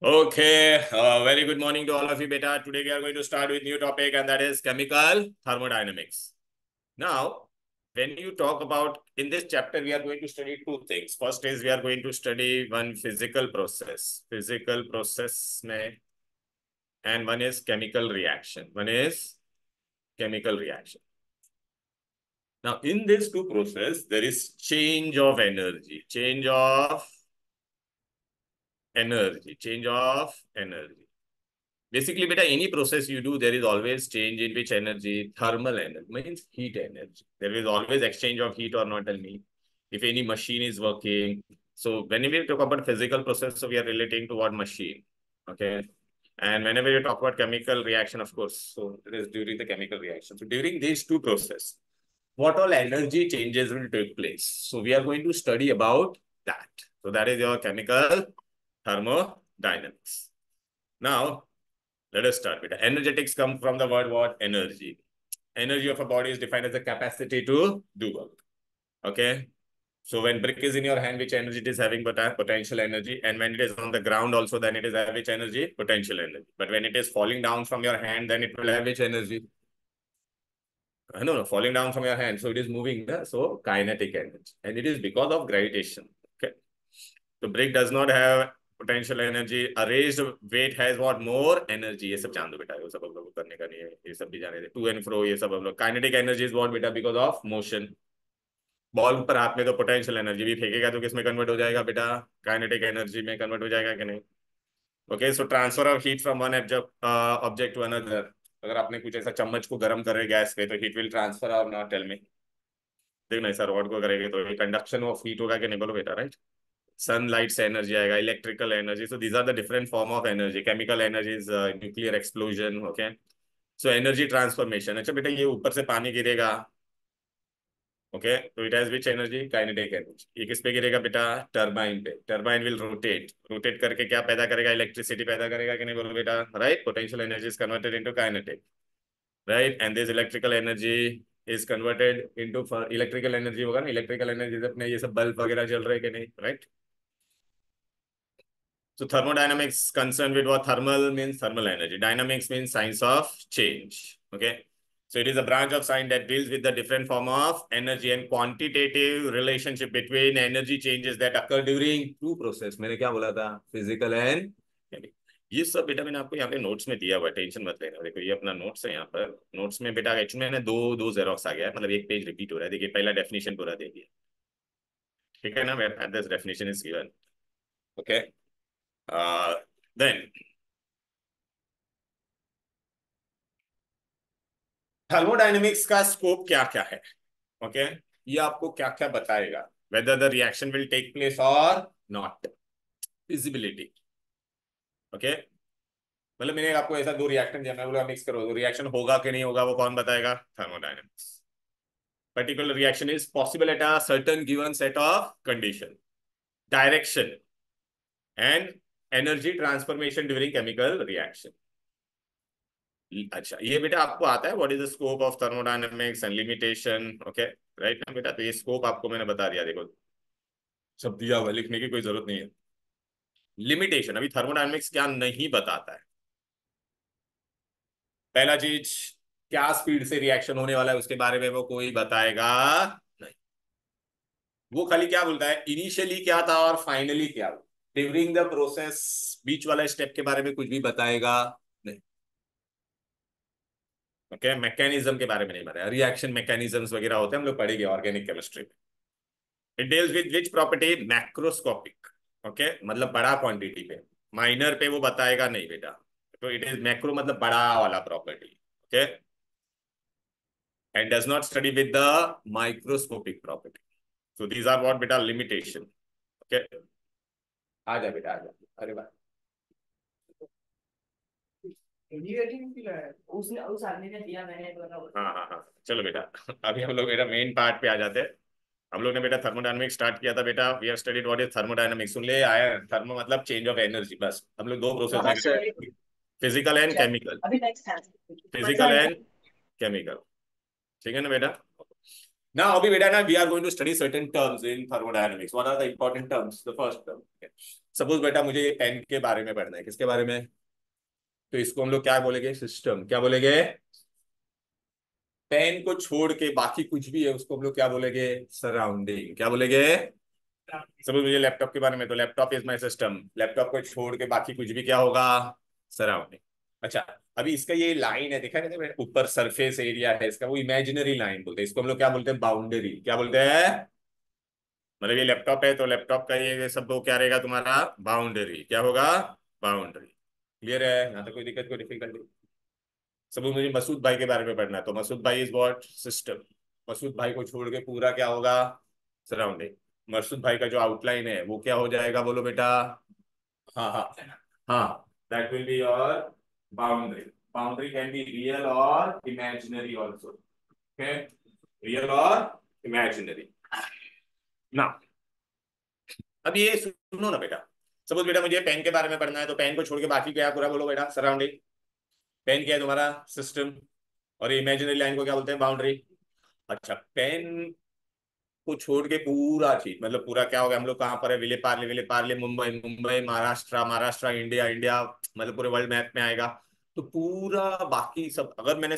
Okay, very good morning to all of you, beta. Today we are going to start with new topic, and that is chemical thermodynamics. Now, when you talk about in this chapter, we are going to study two things. First is we are going to study one physical process में, and one is chemical reaction. One is chemical reaction. Now, in this two process, there is change of energy, change of energy. Basically, beta, any process you do, there is always change in which energy. Thermal energy means heat energy. There is always exchange of heat or not, tell me. If any machine is working. So whenever we talk about physical process, so we are relating to what machine. Okay. And whenever you talk about chemical reaction, of course, so it is during the chemical reaction. So during these two processes, what all energy changes will take place. So we are going to study about that. So that is your chemical thermodynamics. Now, let us start with energetics. Come from the word what? Energy. Energy of a body is defined as the capacity to do work. Okay. So when brick is in your hand, which energy it is having? Potential energy. And when it is on the ground also, then it is having which energy? Potential energy. But when it is falling down from your hand, then it will have which energy? No, falling down from your hand. So it is moving. So kinetic energy. And it is because of gravitation. Okay. So brick does not have potential energy. A raised weight has what? More energy. ये सब जान दो बेटा, ये सब हम लोग करने का नहीं है, ये सब भी जाने दे. To and fro, ये सब हम लोग. Kinetic energy is what बेटा? Because of motion. बॉल पर हाथ में तो पोटेंशियल एनर्जी भी फेंकेगा तो किसमें कन्वर्ट हो जाएगा बेटा? काइनेटिक एनर्जी में कन्वर्ट हो जाएगा कि नहीं? Okay, so transfer of heat from one object to another. अगर आपने कुछ ऐसा चम्मच को गर्म करे गैस पे, तो heat will transfer or not? Tell me. देखना, ऐसा रॉड को करेंगे तो कंडक्शन ऑफ हीट होगा कि नहीं? बोलो बेटा, राइट? sunlight से एनर्जी आएगा, electrical energy. So these are the different form of energy. Chemical energy is nuclear explosion. Okay, so energy transformation. अच्छा बेटा, ये ऊपर से पानी गिरेगा. ओके, तो it has which energy? Kinetic energy. ये किस पे गिरेगा बेटा? टरबाइन पे. Turbine will rotate. रोटेट करके क्या पैदा करेगा? इलेक्ट्रिसिटी पैदा करेगा कि नहीं? बोलो बेटा, right? Potential energy is converted into kinetic, right? And this electrical energy is converted into, electrical energy होगा ना, इलेक्ट्रिकल एनर्जी अपने ये सब बल्ब वगैरह जल रहे कि नहीं, right? So thermodynamics concerned with what? Thermal means thermal energy. Dynamics means science of change. Okay. So it is a branch of science that deals with the different form of energy and quantitative relationship between energy changes that occur during two process. मैंने क्या बोला था? Physical and chemical. ये सब बेटा मैंने आपको यहाँ पे नोट्स में दिया हुआ, टेंशन मत लेना. देखो ये अपना नोट्स है, यहाँ पर नोट्स में बेटा एक्चुअली मैंने दो दो जेरोक्स आ गया है, मतलब एक पेज रिपीट हो रहा है. देखिए पहला डेफिनेशन पूरा दे दिया, ठीक है ना? This definition is given. Okay. Then thermodynamics का स्कोप क्या क्या है? ओके, ये आपको क्या क्या बताएगा? Whether the reaction will take place or not. Feasibility. Okay, मतलब मैंने आपको ऐसा दो रिएक्शन दिया, मैं बोला मिक्स करो, तो रिएक्शन होगा कि नहीं होगा वो कौन बताएगा? Thermodynamics. Particular reaction is possible at a certain given set of condition, direction and energy transformation during chemical reaction. अच्छा, ये बेटा आपको आता है what is the scope of thermodynamics and limitation. Okay, right ना बेटा? तो ये स्कोप आपको मैंने बता दिया. देखो सब दिया हुआ, लिखने की कोई जरूरत नहीं है. लिमिटेशन, अभी थर्मोडायनेमिक्स क्या नहीं बताता है. पहला चीज, क्या स्पीड से रिएक्शन होने वाला है उसके बारे में वो कोई बताएगा नहीं. वो खाली क्या बोलता है? इनिशियली क्या था और फाइनली क्या हुआ. ड्यूरिंग द प्रोसेस बीच वाला स्टेप के बारे में कुछ भी बताएगा नहीं. ओके, मैकेनिज्म के बारे में नहीं बताया. रिएक्शन मैकेनिज्म्स वगैरह होते हैं, हम लोग पढ़ेंगे ऑर्गेनिक केमिस्ट्री में. It deals with which property? Macroscopic. Okay, मतलब बड़ा क्वांटिटी पे. माइनर पे वो बताएगा नहीं बेटा. तो इट इज मैक्रो मतलब बड़ा वाला property. Okay, and does not study with the microscopic property. So these are what बेटा? लिमिटेशन. ओके, आ जा बेटा, आ जा. अरे वाह, उसने उस आदमी ने दिया, मैंने तो. हाँ हाँ हाँ, चलो बेटा. अभी हम लोग बेटा मेन पार्ट पे आ जाते हैं. हम लोग ने बेटा थर्मोडायनामिक्स स्टार्ट किया था बेटा. We have studied what is thermodynamics. सुन ले आया, थर्मो मतलब चेंज ऑफ एनर्जी. बस हम लोग दो प्रोसेस हाँ सर। में, फिजिकल एंड केमिकल. अभी नेक्स्ट है। फिजिकल एंड केमिकल, ठीक है ना बेटा? Now अभी बेटा ना, we are going to study certain terms in thermodynamics. What are the important terms? The first term. Suppose बेटा मुझे ये पेन के बारे में पढ़ना है, किसके बारे में? तो इसको हम लोग क्या बोलेंगे? सिस्टम। क्या बोलेंगे? पेन को छोड़ के बाकी कुछ भी है उसको हम लोग क्या बोलेंगे? सराउंडिंग। क्या बोलेंगे? सपोज मुझे लैपटॉप के बारे में, तो laptop is my system. Laptop को छोड़ के बाकी कुछ भी क्या होगा? सराउंडिंग। अच्छा, अभी इसका ये लाइन है, देखा ना ऊपर सरफेस एरिया है इसका, वो इमेजिनरी लाइन बोलते हैं इसको। हम लोग क्या बोलते हैं? बाउंड्री। क्या बोलते हैं? मतलब ये लैपटॉप है तो लैपटॉप का ये सब वो क्या रहेगा तुम्हारा? बाउंड्री। क्या होगा? बाउंड्री। क्लियर है? यहाँ तक कोई दिक्कत, कोई डिफिकल्टी? सपोज मुझे मसूद भाई के बारे में पढ़ना है, तो मसूद भाई इज व्हाट? सिस्टम। मसूद भाई को छोड़ के पूरा क्या होगा? सराउंडिंग। मसूद भाई का जो आउटलाइन है वो क्या हो जाएगा? बोलो बेटा। हाँ हाँ हाँ, that will be your boundary. Boundary can be real और इमेजिनरी ऑल्सो। ओके, रियल और इमेजिनरी ना। अब ये सुनो ना बेटा, सपोज बेटा मुझे पेन के बारे में पढ़ना है, तो पेन को छोड़ के बाकी क्या है पूरा? बोलो बेटा। सराउंडिंग। पेन क्या है तुम्हारा? सिस्टम। और इमेजिनरी लाइन को क्या बोलते हैं? बाउंड्री। अच्छा, पेन को छोड़ के पूरा चीज, मतलब पूरा क्या हो गया? हम लोग कहाँ पर है? विले पार्ले, विले पार्ले मुंबई, मुंबई महाराष्ट्र, महाराष्ट्र इंडिया, इंडिया मतलब पूरे वर्ल्ड मैप में आएगा। तो पूरा बाकी सब अगर मैंने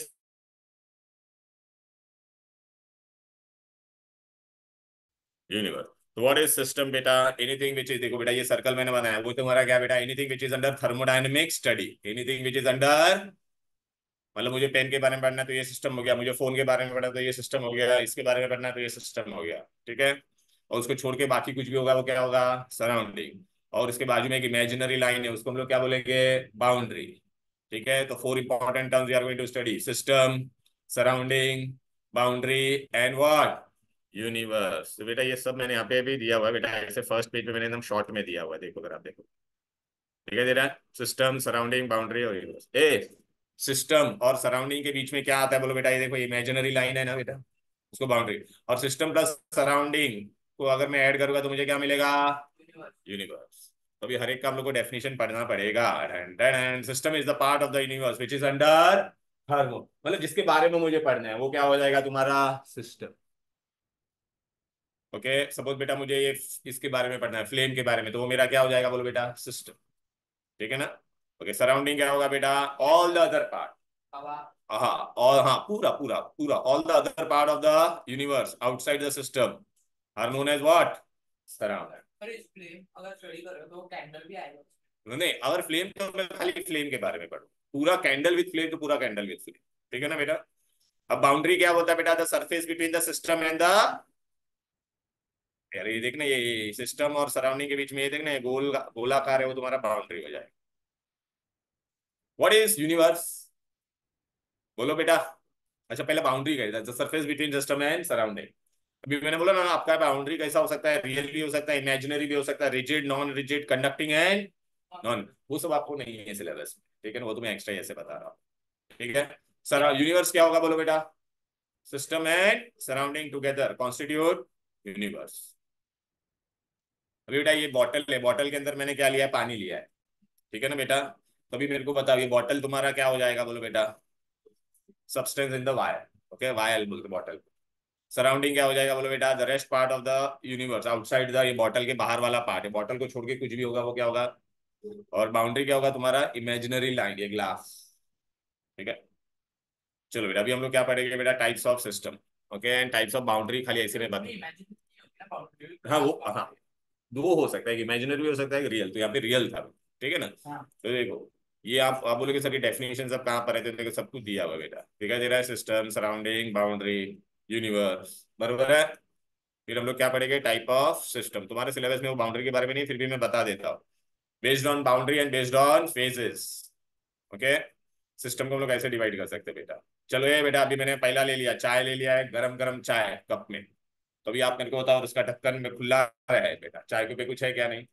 यूनिवर्स, तो व्हाट इज सिस्टम बेटा? एनीथिंग विच इज, देखो बेटा ये सर्कल मैंने बनाया वो तुम्हारा क्या बेटा? Anything which is under thermodynamic study. Anything which is under, मतलब मुझे पेन के बारे में पढ़ना है तो ये सिस्टम हो गया, मुझे फोन के बारे में पढ़ना है तो ये सिस्टम हो गया, इसके बारे में पढ़ना है तो ये सिस्टम हो गया। ठीक है, और उसको छोड़ के बाकी कुछ भी होगा वो क्या होगा? सराउंडिंग। और उसके बाजू में एक इमेजिनरी लाइन है उसको हम लोग क्या बोलेंगे? बाउंड्री। ठीक है, तो 4 important terms we are going to study: system, surrounding, boundary and what? Universe. तो बेटा ये सब मैंने यहाँ पे भी दिया हुआ है बेटा, ऐसे फर्स्ट पेज पे मैंने एकदम शॉर्ट में दिया हुआ है, देखो अगर आप देखो, दिखाई दे रहा है? सिस्टम, सराउंडिंग, बाउंड्री और यूनिवर्स। ए, सिस्टम और सराउंडिंग के बीच में क्या आता है? बोलो बेटा। ये देखो इमेजिनरी लाइन है ना बेटा, उसको बाउंड्री। और सिस्टम प्लस सराउंडिंग को अगर मैं ऐड करूंगा तो मुझे क्या मिलेगा? यूनिवर्स। तो अभी हर एक का हम लोग को डेफिनेशन पढ़ना पड़ेगा। And system is the part of the universe which is under thermo, मतलब जिसके बारे में मुझे पढ़ना है वो क्या हो जाएगा तुम्हारा? सिस्टम। ओके, सपोज बेटा मुझे ये इसके बारे में पढ़ना है, फ्लेम के बारे में, तो वो मेरा क्या हो जाएगा? बोलो बेटा। सिस्टम। ठीक है ना? ओके, सराउंडिंग क्या होगा बेटा? All the other part. हाँ, और हाँ, पूरा पूरा पूरा all the other part of the universe outside the system are known as what? Surround. पर इस फ्लेम अगर स्टडी करो तो कैंडल भी आएगा। नहीं, अगर फ्लेम तो मैं खाली फ्लेम के बारे में पढ़ू, पूरा कैंडल विथ फ्लेम तो पूरा कैंडल विथ फ्लेम। ठीक है ना बेटा? अब बाउंड्री क्या होता है बेटा? The surface between the system and the, यार ये देखना, ये सिस्टम और सराउंडिंग के बीच में ये देखना, ये गोलाकार है, वो तुम्हारा बाउंड्री हो जाएगा। What is universe? बोलो बेटा। अच्छा, पहले बाउंड्री का, the surface between system and surrounding. अभी मैंने बोला ना, आपका बाउंड्री कैसा हो सकता है? रियल भी हो सकता है, इमेजिनरी भी हो सकता है, rigid, non rigid, conducting and non. वो सब आपको नहीं है सिलेबस में, ठीक है ना? वो तुम्हें एक्स्ट्रा ऐसे बता रहा हूँ। ठीक है, सर यूनिवर्स क्या होगा? बोलो बेटा। System and surrounding together constitute universe. अभी बेटा ये बॉटल है, बॉटल के अंदर मैंने क्या लिया है? पानी लिया है। ठीक है ना बेटा? तो अभी मेरे को बताओ, ये बॉटल तुम्हारा क्या हो जाएगा? बोलो बेटा। Substance in the wire. Okay, wire बोलते बॉटल। सराउंडिंग क्या हो जाएगा? बोलो बेटा। The rest part of the universe outside the, ये बॉटल के बाहर वाला पार्ट है, बॉटल को छोड़ के कुछ भी होगा वो क्या होगा? और बाउंड्री क्या होगा तुम्हारा? इमेजिनरी लाइन, ये ग्लास। ठीक है, चलो बेटा अभी हम लोग क्या पढ़ेंगे बेटा? Types of system. Okay, and types of boundary, खाली ऐसे में बता। हाँ वो, हाँ दो हो सकता है, कि इमेजिनरी भी हो सकता है, कि रियल, तो यहाँ पे रियल था। ठीक है ना? तो देखो, ये आप बोलोगे सर ये डेफिनेशन सब कहाँ पर है? तो देखो सब कुछ दिया हुआ है बेटा, दिखाई दे रहा है? सिस्टम, सराउंडिंग, बाउंड्री, यूनिवर्स, बरोबर है? फिर हम लोग क्या पढ़ेंगे? Type of system. तुम्हारे सिलेबस में वो बाउंड्री के बारे में नहीं, फिर भी मैं बता देता हूँ। Based on boundary and based on phases. Okay, system को हम लोग ऐसे डिवाइड कर सकते हैं बेटा। चलो ये बेटा, अभी मैंने पहला ले लिया, चाय ले लिया है, गरम गरम चाय कप में। तो अभी आप मेरे को बताओ, उसका ढक्कन में खुला है बेटा, चाय के पे कुछ है क्या? नहीं।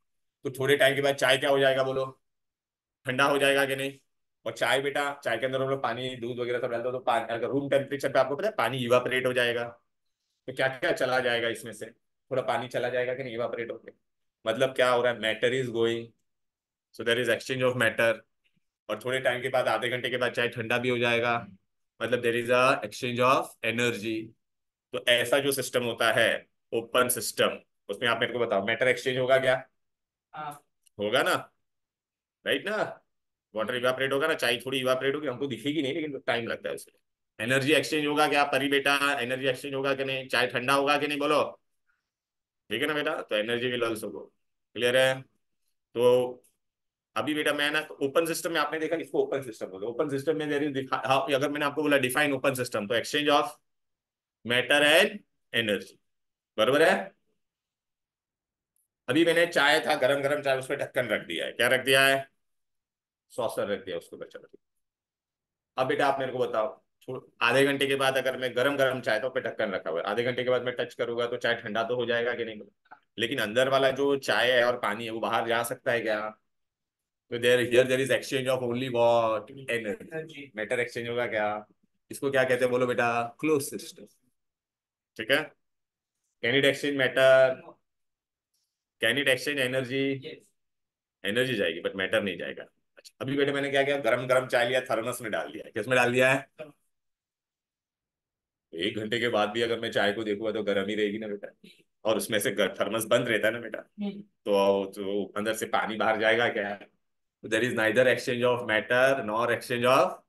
तो थोड़े टाइम के बाद चाय क्या हो जाएगा? बोलो। ठंडा हो जाएगा कि नहीं? और चाय बेटा, चाय के अंदर हम लोग पानी, दूध वगैरह सब डालते हो, तो पानी अगर रूम टेम्परेचर पे, आपको पता है पानी इवापोरेट हो जाएगा। तो क्या क्या चला जाएगा इसमें से? थोड़ा पानी चला जाएगा कि नहीं इवापोरेट होके? मतलब क्या हो रहा है? Matter is going, so there is exchange of matter. और थोड़े टाइम के बाद, आधे घंटे के बाद चाय ठंडा भी हो जाएगा, मतलब there is a exchange of energy. तो ऐसा जो सिस्टम होता है ओपन सिस्टम, उसमें आप मेरे को बताओ मैटर एक्सचेंज होगा क्या? हाँ। होगा ना, राइट ना? वाटर इवापोरेट होगा ना, चाय थोड़ी इवापोरेट होगी, हमको दिखेगी नहीं लेकिन टाइम लगता है उसमें। एनर्जी एक्सचेंज होगा क्या परी बेटा? एनर्जी एक्सचेंज होगा कि नहीं? चाय ठंडा होगा कि नहीं, बोलो? ठीक है ना बेटा, तो energy will also go. Clear है? तो अभी बेटा मैं ना ओपन सिस्टम में आपने देखा इसको ओपन सिस्टम बोलते हैं। ओपन सिस्टम में देयर इज, अगर मैंने आपको बोला डिफाइन ओपन सिस्टम, तो exchange of matter and energy, बरोबर है? अभी मैंने चाय था, गरम गरम चाय, उस पर ढक्कन रख दिया है, क्या रख दिया है? सॉसर रख दिया उसको, बच्चा। अब बेटा आप मेरे को बताओ, आधे घंटे के बाद अगर मैं गरम गरम चाय, तो पे ढक्कन रखा हुआ है, आधे घंटे के बाद मैं टच करूंगा तो चाय ठंडा तो हो जाएगा कि नहीं? लेकिन अंदर वाला जो चाय है और पानी है वो बाहर जा सकता है क्या? तो there is exchange of only what? Energy. Matter exchange होगा क्या? इसको क्या कहते हैं बोलो बेटा? Close system. ठीक है? Can it exchange matter? Can it exchange energy? Energy जाएगी बट मैटर नहीं जाएगा। अच्छा, अभी बेटे मैंने क्या किया, गरम गरम चाय लिया, थर्मस में डाल दिया, किस में डाल दिया है? 1 घंटे के बाद भी अगर मैं चाय को देखूंगा तो गर्म ही रहेगी ना बेटा, और उसमें से थर्मस बंद रहता है ना बेटा, तो अंदर से पानी बाहर जाएगा क्या? There is neither exchange of matter nor exchange of,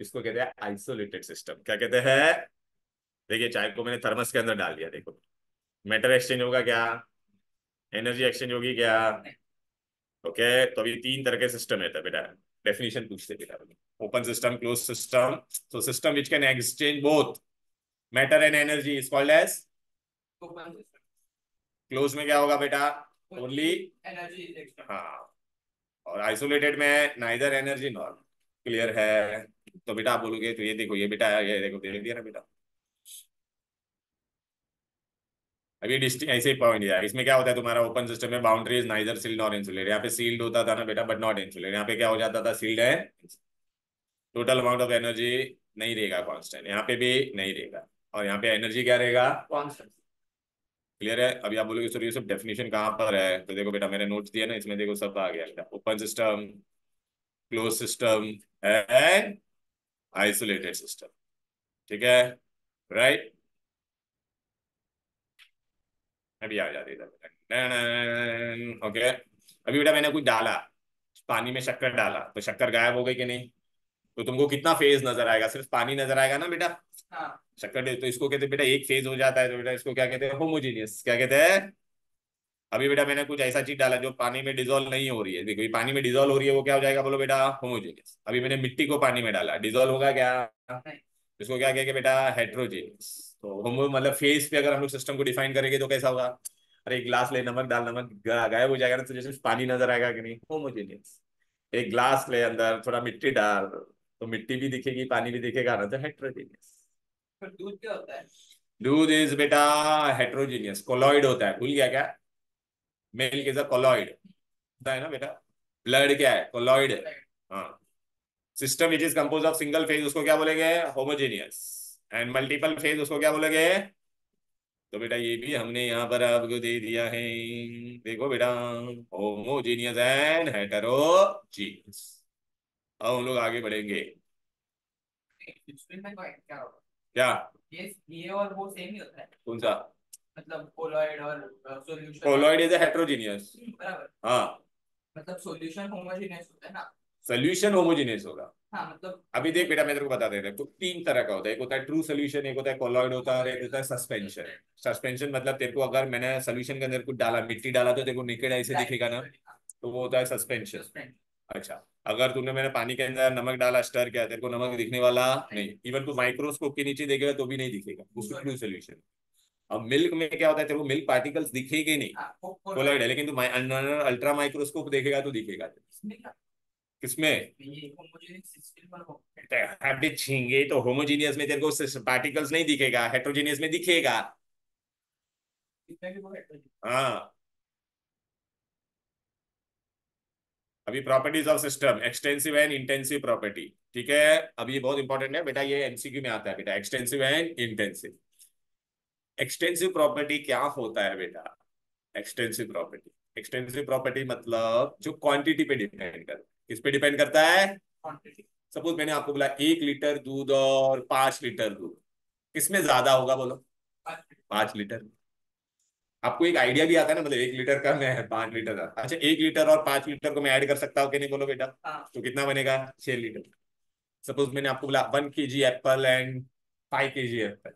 इसको कहते हैं आइसोलेटेड सिस्टम। क्या कहते हैं? देखिए चाय को मैंने थर्मस के अंदर डाल दिया, देखो मैटर एक्सचेंज होगा क्या? एनर्जी एक्सचेंज होगी क्या? ओके, तो अभी 3 तरह के सिस्टम है बेटा, डेफिनेशन पूछते बेटा। Open system, close system. so system which can exchange both matter and energy is called as close में क्या होगा बेटा? Only energy. हाँ, और आइसोलेटेड में नाइदर एनर्जी नॉर। क्लियर है? तो बेटा आप बोलोगे तो ये देखो, ये बेटा ये देखो, देख दिया ना बेटा। अभी डिस्टिंग ऐसे ही पॉइंट दिया, इसमें क्या होता है तुम्हारा ओपन सिस्टम में, boundary is neither sealed nor insulated. यहाँ पे सील्ड होता था ना बेटा बट नॉट इंसुलेटेड, यहाँ पे क्या हो जाता था? सील्ड है, टोटल अमाउंट ऑफ एनर्जी नहीं रहेगा कांस्टेंट, यहाँ पे भी नहीं रहेगा, और यहाँ पे एनर्जी क्या रहेगा? कांस्टेंट। क्लियर है? अभी आप बोलोगे सर ये सब डेफिनेशन कहाँ पर है, तो देखो बेटा मैंने नोट्स दिया ना, इसमें देखो सब आ गया बेटा, open system, close system and isolated system. ठीक है? राइट? अभी आ जाती है। ओके, अभी बेटा मैंने कुछ डाला, पानी में शक्कर डाला, तो शक्कर गायब हो गई कि नहीं? तो तुमको कितना फेज नजर आएगा? सिर्फ पानी नजर आएगा ना बेटा। हाँ। शक्कर तो इसको कहते हैं बेटा एक फेज हो जाता है, तो बेटा इसको क्या कहते हैं? होमोजीनियस। क्या कहते हैं? अभी बेटा मैंने कुछ ऐसा चीज डाला जो पानी में डिजोल्व नहीं हो रही है, देखो ये पानी में डिजोल्व हो रही है, वो क्या हो जाएगा बोलो बेटा? होमोजीनियस। अभी मैंने मिट्टी को पानी में डाला, डिजोल्व होगा क्या? नहीं। इसको क्या कहेंगे बेटा? हेट्रोजीनियस। तो होमो मतलब फेज पे अगर हम लोग सिस्टम को डिफाइन करेंगे तो कैसा होगा? अरे एक ग्लास ले, नमक डाल, नमक गायब हो जाएगा ना, तो जैसे पानी नजर आएगा कि नहीं? होमोजीनियस। एक ग्लास ले, अंदर थोड़ा मिट्टी डाल, तो मिट्टी भी दिखेगी पानी भी दिखेगा ना, तो हेट्रोजीनियस। फिर दूध क्या होता है? दूध इज बेटा हेट्रोजीनियस, कोलॉइड होता है, भूल गया क्या? मिल्क इज अ कोलॉइड होता है ना बेटा। ब्लड क्या है? कोलॉइड है। हाँ। System which is compose of single phase उसको क्या बोलेंगे? होमोजीनियस। एंड मल्टीपल फेज उसको क्या बोलेंगे? तो बेटा ये भी हमने यहाँ पर आपको दे दिया है, देखो बेटा, होमोजीनियस एंड हेटेरोजीनियस। अब हम लोग आगे बढ़ेंगे। इसमें क्या होगा? क्या? ये और वो सेम ही होता है, कौन सा? मतलब कोलॉइड और सॉल्यूशन। Colloid is heterogeneous. बराबर। हाँ, मतलब सॉल्यूशन होमोजेनियस होता है ना। सोल्यूशन होमोजीनियस होगा। हाँ मतलब अभी देख बेटा मैं तेरे को बता दे रहा हूँ, तो 3 तरह का होता है, एक होता है ट्रू सोल्यूशन, एक होता है कोलॉइड होता है, और एक होता है सस्पेंशन। सस्पेंशन मतलब तेरे को अगर मैंने सोल्यूशन के अंदर कुछ डाला, मिट्टी डाला, तो तेरे को निकल ऐसे दिखेगा ना, तो वो होता है सस्पेंशन। अच्छा, अगर तूने मैंने पानी के अंदर नमक डाला, स्टर किया, तेरे को नमक दिखने वाला नहीं, इवन तू माइक्रोस्कोप के नीचे देखेगा तो भी नहीं दिखेगा, उसको ट्रू सोल्यूशन। अब मिल्क में क्या होता है, तेरे को मिल्क पार्टिकल्स दिखेगे नहीं, कोलॉइड है, लेकिन तू अल्ट्रा माइक्रोस्कोप देखेगा तो दिखेगा। किसमें? अभी छींगे तो होमोजीनियस में तेरे को पार्टिकल्स नहीं दिखेगा, हेट्रोजीनियस में दिखेगा। हाँ। अभी properties of system, extensive and intensive property. ठीक है? अब ये बहुत इंपॉर्टेंट है बेटा, ये एमसीक्यू में आता है बेटा, extensive and intensive. Extensive property क्या होता है बेटा? एक्सटेंसिव प्रॉपर्टी, एक्सटेंसिव प्रॉपर्टी मतलब जो क्वांटिटी पे डिपेंड करता है। किस पे डिपेंड करता है? क्वांटिटी। सपोज मैंने आपको बोला 1 लीटर दूध और 5 लीटर दूध, किसमें ज्यादा होगा बोलो? 5 लीटर। आपको एक आइडिया भी आता है ना, मतलब 1 लीटर का मैं 5 लीटर का, अच्छा 1 लीटर और 5 लीटर को मैं ऐड कर सकता हूँ कि नहीं बोलो बेटा? हाँ। तो कितना बनेगा? 6 लीटर। सपोज मैंने आपको बोला 1 kg Apple and 5 kg Apple.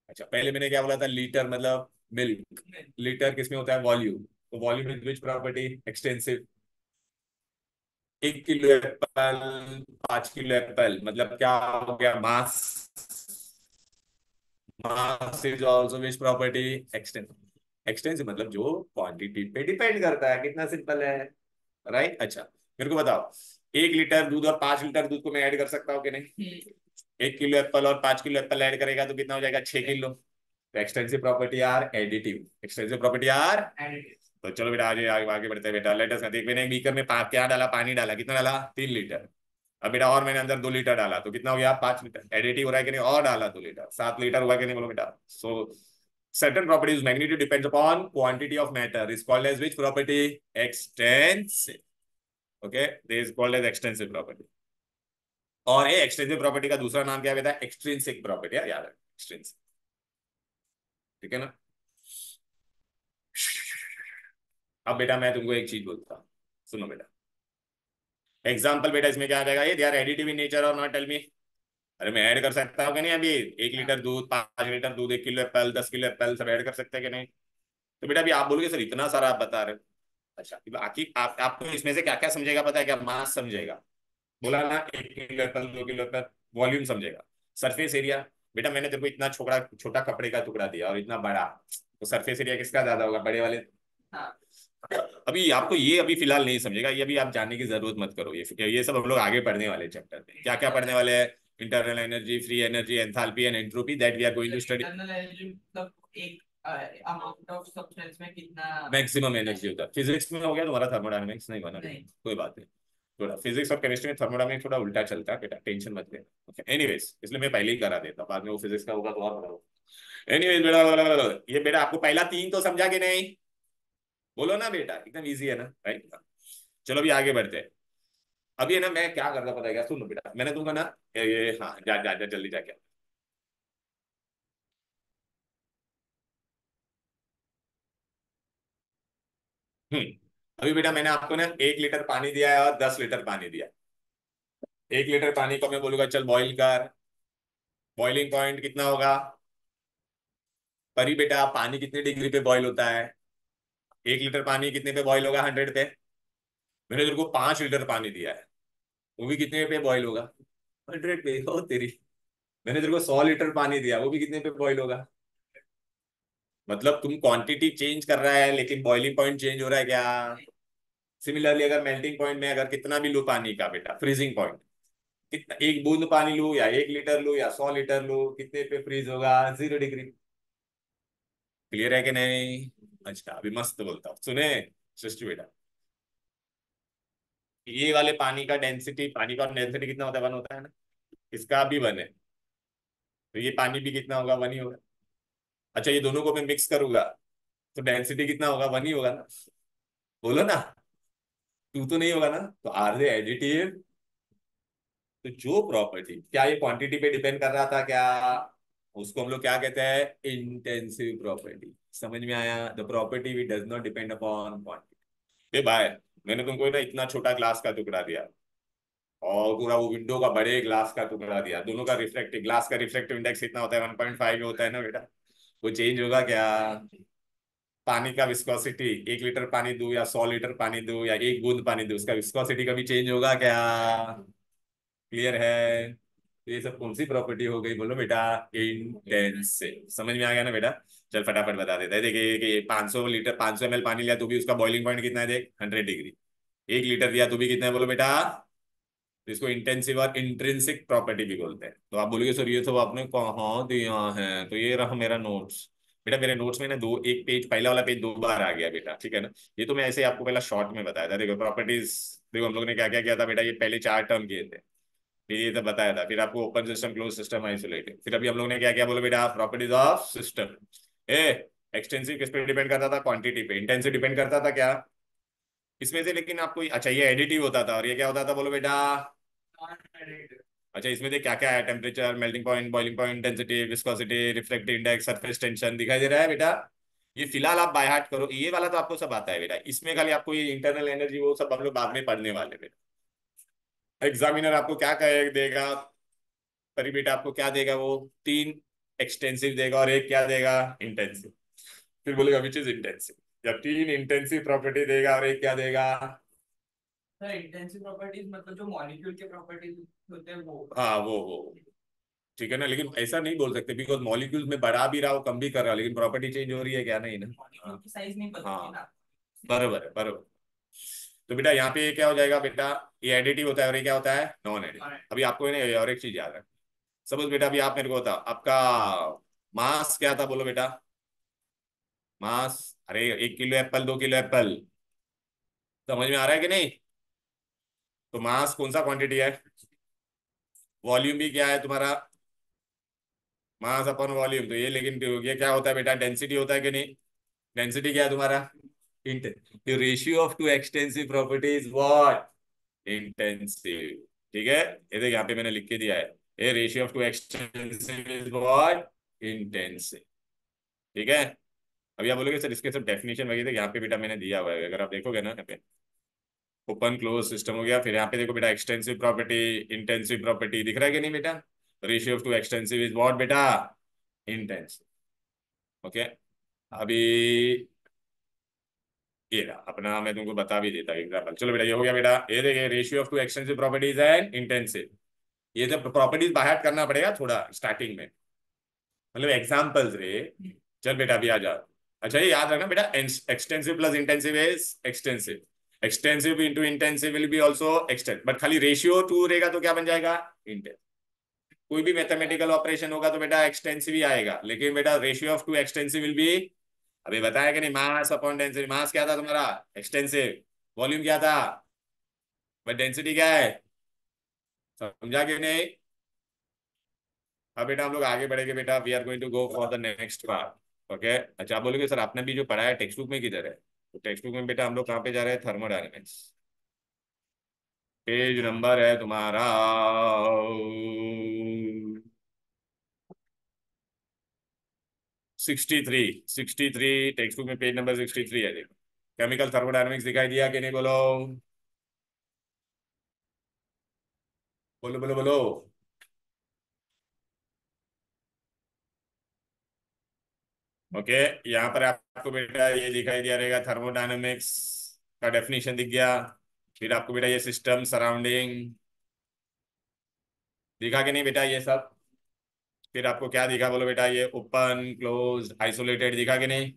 अच्छा पहले मैंने क्या बोला था? लीटर मतलब मिल्क। लीटर किसमें होता है? वॉल्यूम। तो volume is which property? Extensive. 1 kilo apple, 5 kilo apple, मतलब क्या हो गया? Mass. Mass is also which property? Extensive. Extensive मतलब जो क्वांटिटी पे डिपेंड करता है, कितना सिंपल है। राइट। अच्छा मेरे को बताओ, 1 लीटर दूध और 5 लीटर दूध को मैं ऐड कर सकता हूँ कि नहीं? 1 किलो एप्पल और 5 किलो एप्पल ऐड करेगा तो कितना हो जाएगा? 6 किलो। तो extensive property are additive. Extensive property are. तो चलो बेटा आगे आगे आगे बढ़ते हैं बेटा। लेट अस देख, मैंने एक बीकर में क्या डाला? पानी डाला। कितना डाला? 3 लीटर। अब बेटा और मैंने अंदर 2 लीटर डाला तो कितना हो गया? 5 लीटर। एडिटिव हो रहा है कि नहीं? और डाला 2 लीटर, 7 लीटर हुआ कि नहीं बोलो बेटा? सो certain properties magnitude depends upon quantity of matter is called as which property? Extensive. Okay, this is called as extensive property. और ये एक्सटेंसिव प्रॉपर्टी का दूसरा नाम क्या बेटा? Extrinsic property. याद रख, एक्सट्रिंसिक। ठीक है ना? अब बेटा मैं तुमको एक चीज बोलता हूँ, सुनो बेटा। एग्जाम्पल बेटा इसमें क्या आ जाएगा? ये they are additive in nature or not? Tell me. अरे मैं ऐड कर सकता हूँ कि नहीं? अभी 1 लीटर दूध, 5 लीटर दूध, 1 किलो एप्पल, 10 किलो एप्पल सब ऐड कर सकते हैं कि नहीं? तो बेटा अभी आप बोलोगे सर इतना सारा आप बता रहे हो। अच्छा बाकी आपको इसमें से क्या क्या समझेगा पता है क्या? मास समझेगा। बोला ना, 1 kilo apple, 2 kilo apple. Volume समझेगा। Surface area. बेटा मैंने तेरे को इतना छोटा छोटा कपड़े का टुकड़ा दिया और इतना बड़ा, तो सरफेस एरिया किसका ज्यादा होगा? बड़े वाले। हाँ। अभी आपको ये अभी फिलहाल नहीं समझेगा, ये अभी आप जानने की जरूरत मत करो। ये सब हम लोग आगे पढ़ने वाले चैप्टर में। क्या क्या पढ़ने वाले हैं? Internal energy, free energy, enthalpy and entropy, that we are going to study. Internal energy मतलब एक अमाउंट ऑफ सब्सटेंस में कितना मैक्सिमम एनर्जी होता है। फिजिक्स में हो गया तुम्हारा, थर्मोडायनेमिक्स नहीं बना बेटा, नहीं। कोई बात नहीं। थोड़ा फिजिक्स और केमिस्ट्री में थर्मोडायनेमिक्स थोड़ा उल्टा चलता है बेटा, टेंशन मत लेना। ओके एनीवेज, इसलिए मैं पहले ही करा देता, बाद में वो फिजिक्स का होगा तो और बड़ा। एनीवेज बेटा, ये बेटा आपको पहला 3 तो समझा कि नहीं? बोलो ना बेटा, एकदम इजी है ना? राइट। चलो अभी आगे बढ़ते हैं। अभी है ना मैं क्या करता पता है क्या? सुनो बेटा, मैंने तुमको ना ये हाँ जा जा जा जल्दी जाके। हम्म। अभी बेटा मैंने आपको ना 1 लीटर पानी दिया है और 10 लीटर पानी दिया। 1 लीटर पानी को मैं बोलूंगा चल बॉईल कर। बॉइलिंग पॉइंट कितना होगा? पर ही बेटा पानी कितने डिग्री पे बॉईल होता है? 1 लीटर पानी कितने पे बॉईल होगा? 100 पे। मैंने तेरे को 5 लीटर पानी दिया है, वो भी कितने पे बॉईल होगा? 100 पे। हो तेरी। मैंने तेरे को 100 लीटर पानी दिया, वो भी कितने पे बॉईल होगा? मतलब तुम क्वांटिटी चेंज कर रहा है लेकिन बॉइलिंग पॉइंट चेंज हो रहा है क्या? सिमिलरली अगर मेल्टिंग पॉइंट में अगर कितना भी लू पानी का बेटा, फ्रीजिंग पॉइंट, कितना एक बूंद पानी लू या 1 लीटर लू या 100 लीटर लू, कितने पे फ्रीज होगा? 0 डिग्री। क्लियर है कि नहीं? अच्छा अभी मस्त बोलता हूँ सुने सृष्टि बेटा। ये वाले पानी का डेंसिटी, पानी का डेंसिटी कितना होता है? 1 होता है ना? इसका भी 1 है, तो ये पानी भी कितना होगा? 1 ही होगा। अच्छा ये दोनों को मैं मिक्स करूंगा तो डेंसिटी कितना होगा? 1 ही होगा ना? बोलो ना। 2 तो नहीं होगा ना? तो आर दे एडिटिव? तो जो प्रॉपर्टी, क्या ये क्वांटिटी पे डिपेंड कर रहा था क्या? उसको हम लोग क्या कहते हैं? Intensive property. समझ में आया? The property we does not depend upon quantity. ए भाई, मैंने तुमको ना इतना छोटा ग्लास का टुकड़ा दिया और पूरा वो विंडो का बड़े ग्लास का टुकड़ा दिया, दोनों का रिफ्लेक्टिव, ग्लास का रिफ्लेक्टिव इंडेक्स कितना होता है? 1.5 होता है ना बेटा? वो चेंज होगा क्या? पानी का विस्कोसिटी, 1 लीटर पानी दूं या 100 लीटर पानी दूं या एक बूंद पानी दूं, उसका विस्कोसिटी कभी चेंज होगा क्या? क्लियर है? तो ये सब कौन सी प्रॉपर्टी हो गई बोलो बेटा? इंटेंसिव। समझ में आ गया ना बेटा? चल फटाफट बता देता है। देखिए कि 500 लीटर, 500 ml पानी लिया तो भी उसका बॉइलिंग पॉइंट कितना है? देख 100 डिग्री। 1 लीटर दिया तो भी कितना है बोलो बेटा? तो इसको इंटेंसिव और इंट्रिंसिक प्रॉपर्टी भी बोलते हैं। तो आप बोलोगे सर ये सब आपने कहाँ दिया है? तो ये रहा मेरा नोट्स। बेटा मेरे नोट्स में ना दो, एक पेज, पहला वाला पेज 2 बार आ गया बेटा, ठीक है ना? ये तो मैं ऐसे आपको पहला शॉर्ट में बताया था। देखो प्रॉपर्टीज, देखो हम लोग ने क्या क्या किया था बेटा, ये पहले 4 टर्म किए थे, फिर ये सब बताया था, फिर आपको open system, close system, isolated, फिर अभी हम लोग ने क्या क्या बोलो बेटा? Properties of system. A extensive किस पे डिपेंड करता था? क्वांटिटी पे। इंटेंसिव डिपेंड करता था क्या? इसमें से लेकिन आपको अच्छा ये एडिटिव होता था और ये क्या होता था बोलो बेटा? Non additive. अच्छा, इसमें देख क्या क्या है, temperature, melting point, boiling point, density, viscosity, refractive index, surface tension दिखाई दे रहा है बेटा। ये फिलहाल आप बाय हार्ट करो, ये वाला तो आपको सब आता है बेटा। इसमें खाली आपको ये इंटरनल एनर्जी वो सब हम लोग बाद में पढ़ने वाले बेटा। एग्जामिनर आपको क्या कहे देगा, परी बेटा आपको क्या देगा, वो तीन एक्सटेंसिव देगा और एक क्या देगा, इंटेंसिव। फिर बोलेगा विच इज इंटेंसिव, या तीन इंटेंसिव प्रॉपर्टी देगा और एक क्या देगा। सर इंटेंसिव प्रॉपर्टीज मतलब जो मॉलिक्यूल के प्रॉपर्टीज होते हैं वो। हाँ वो ठीक है ना, लेकिन ऐसा नहीं बोल सकते बिकॉज मॉलिक्यूल्स में बढ़ा भी रहा हो कम भी कर रहा हो, लेकिन प्रॉपर्टी चेंज हो रही है क्या, नहीं ना। मॉलिक्यूल हाँ की साइज नहीं बदलती हाँ, ना। बराबर है बराबर। तो बेटा यहाँ पे ये क्या हो जाएगा बेटा, ये एडिटिव होता है और ये क्या होता है, नॉन एडिटिव। अभी आपको है ना और एक चीज याद है, सपोज बेटा अभी आप मेरे को बताओ आपका मास क्या था, बोलो बेटा। मास, अरे 1 किलो एप्पल, 2 किलो एप्पल, समझ में आ रहा है कि नहीं। तो मास कौन सा क्वांटिटी है, वॉल्यूम भी क्या है तुम्हारा, मास अपन वॉल्यूम। तो ये लेकिन ये क्या होता है बेटा, डेंसिटी होता है कि नहीं। डेंसिटी क्या है तुम्हारा, intense ratio of two extensive property is what, intensive. ठीक है, ये देख यहाँ पे मैंने लिख के दिया है, ये ratio of two extensive is what, intensive. ठीक है। अभी आप बोलोगे सर इसके सब डेफिनेशन वगैरह यहाँ पे बेटा मैंने दिया हुआ है, अगर आप देखोगे ना यहाँ पे ओपन क्लोज सिस्टम हो गया, फिर यहाँ पे देखो बेटा एक्सटेंसिव प्रॉपर्टी, इंटेंसिव प्रॉपर्टी दिख रहा है कि नहीं बेटा। Ratio of two extensive is what बेटा, इंटेंसिव। ओके। अभी ये रहा अपना, मैं तुमको बता भी देता एग्जाम्पल। चलो बेटा ये हो गया बेटा, ये देखिए ratio of two extensive properties and intensive. ये तो प्रॉपर्टीज बाहर करना पड़ेगा थोड़ा स्टार्टिंग में, मतलब एग्जाम्पल्स रे। चल बेटा अभी आ जा। अच्छा ये याद रखना बेटा, extensive plus intensive is extensive, extensive into intensive will be also expanse, but खाली रेशियो टू रहेगा तो क्या बन जाएगा, इंटेंस। कोई भी मैथमेटिकल ऑपरेशन होगा तो बेटा एक्सटेंसिव ही आएगा, लेकिन बेटा ratio of two extensive will be, अभी बताया कि नहीं, मास अपॉन डेंसिटी। मास क्या था तुम्हारा, एक्सटेंसिव। वॉल्यूम क्या था, बट डेंसिटी क्या है, समझा कि नहीं। अब बेटा हम लोग आगे बढ़ेंगे बेटा, we are going to go for the next part. Okay. अच्छा आप बोलोगे सर आपने भी जो पढ़ा है टेक्स्ट बुक में किधर है, तो टेक्स्ट बुक में बेटा हम लोग कहाँ पे जा रहे हैं, थर्मोडायनेमिक्स। पेज नंबर है तुम्हारा 63, 63 टेक्स्ट बुक में पेज नंबर 63 है देखो। केमिकल थर्मोडायनेमिक्स दिखाई दिया कि नहीं, बोलो बोलो बोलो बोलो। ओके। यहाँ पर आपको बेटा ये दिखाई दिया रहेगा, थर्मोडायनेमिक्स का डेफिनेशन दिख गया। फिर आपको बेटा ये सिस्टम सराउंडिंग दिखा कि नहीं बेटा, ये सब। फिर आपको क्या दिखा बोलो बेटा, ये ओपन क्लोज आइसोलेटेड दिखा कि नहीं।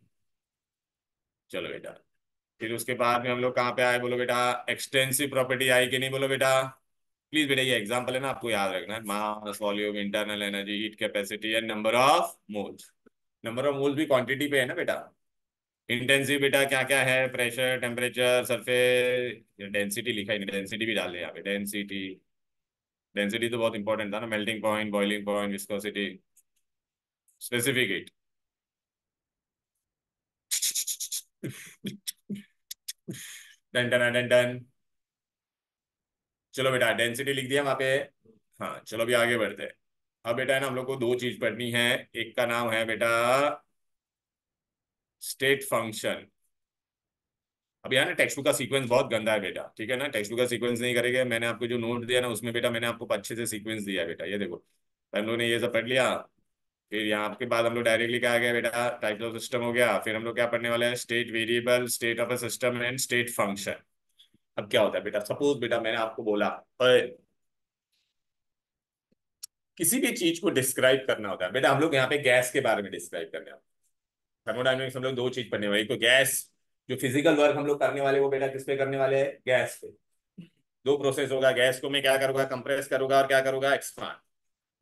चलो बेटा, फिर उसके बाद में हम लोग कहाँ पे आए बोलो बेटा, एक्सटेंसिव प्रॉपर्टी आई कि नहीं, बोलो बेटा। प्लीज बेटा ये एग्जांपल है ना, आपको याद रखना है, mass, volume, internal energy, heat capacity and number of moles. Number of moles भी क्वांटिटी पे है ना बेटा। इंटेंसिव बेटा क्या क्या है, प्रेशर, टेम्परेचर, सरफेस, डेंसिटी लिखा ही नहीं, डेंसिटी भी डाल दे यहाँ पे, डेंसिटी। डेंसिटी तो बहुत इंपॉर्टेंट था ना, melting point, boiling point, viscosity, specific heat. Done done done done. चलो बेटा डेंसिटी लिख दिया वहां पे। हाँ चलो अभी आगे बढ़ते हैं। अब बेटा है ना हम लोग को दो चीज पढ़नी है, एक का नाम है बेटा स्टेट फंक्शन। अब यार ना टेक्स्ट बुक का सीक्वेंस बहुत गंदा है बेटा, ठीक है ना, टेक्स्ट बुक का सीक्वेंस नहीं करेंगे। मैंने आपको जो नोट दिया ना उसमें बेटा मैंने आपको अच्छे से सीक्वेंस दिया है बेटा, ये देखो। हम लोग ने ये सब पढ़ लिया, फिर यहाँ के बाद हम लोग डायरेक्टली क्या आ गया बेटा, टाइप्स ऑफ सिस्टम हो गया। फिर हम लोग क्या पढ़ने वाले हैं, state variable, state of a system and state function. अब क्या होता है बेटा, सपोज बेटा मैंने आपको बोला किसी भी चीज को डिस्क्राइब करना होता है बेटा, हम लोग यहाँ पे गैस के बारे में डिस्क्राइब करने वाले। थर्मोडायनेमिक्स हम लोग दो चीज पढ़ने वाले, एक तो गैस, जो फिजिकल वर्क हम लोग करने वाले वो बेटा किस पे करने वाले हैं, गैस पे। दो प्रोसेस होगा, गैस को मैं क्या करूंगा, कंप्रेस करूंगा और क्या करूंगा, एक्सपांड।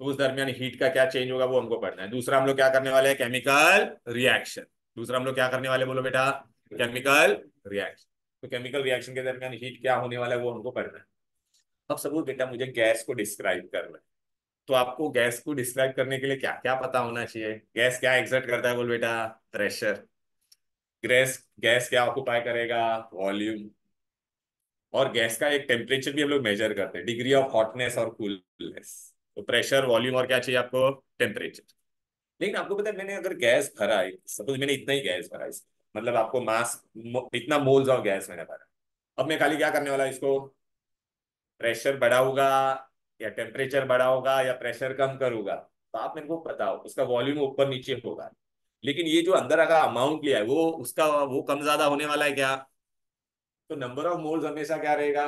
तो उस दरमियान हीट का क्या चेंज होगा वो हमको पढ़ना है। दूसरा हम लोग क्या करने वाले हैं, केमिकल रिएक्शन। दूसरा हम लोग क्या करने वाले बोलो बेटा, केमिकल रिएक्शन। तो केमिकल रिएक्शन के दरमियान हीट क्या होने वाला है वो हमको पढ़ना है। अब सपोज बेटा मुझे गैस को डिस्क्राइब करना है, तो आपको गैस को डिस्क्राइब करने के लिए क्या क्या पता होना चाहिए, गैस क्या एग्जर्ट करता है बोल बेटा, प्रेशर। गैस गैस क्या ऑक्युपाई करेगा, वॉल्यूम। और गैस का एक टेम्परेचर भी हम लोग मेजर करते हैं, डिग्री ऑफ हॉटनेस और कूलनेस। तो प्रेशर, वॉल्यूम और क्या चाहिए आपको, टेम्परेचर। लेकिन आपको पता है मैंने अगर गैस भरा है, सपोज मैंने इतना ही गैस भरा है मतलब आपको मास, इतना मोल्स ऑफ गैस मैंने भरा, अब मैं खाली क्या करने वाला इसको, प्रेशर बढ़ाऊंगा या टेम्परेचर बढ़ाऊंगा या प्रेशर कम करूंगा, तो आप मेरे को बताओ उसका वॉल्यूम ऊपर नीचे होगा। लेकिन ये जो अंदर का अमाउंट लिया है वो उसका वो कम ज्यादा होने वाला है क्या? तो नंबर ऑफ मोल्स हमेशा क्या रहेगा?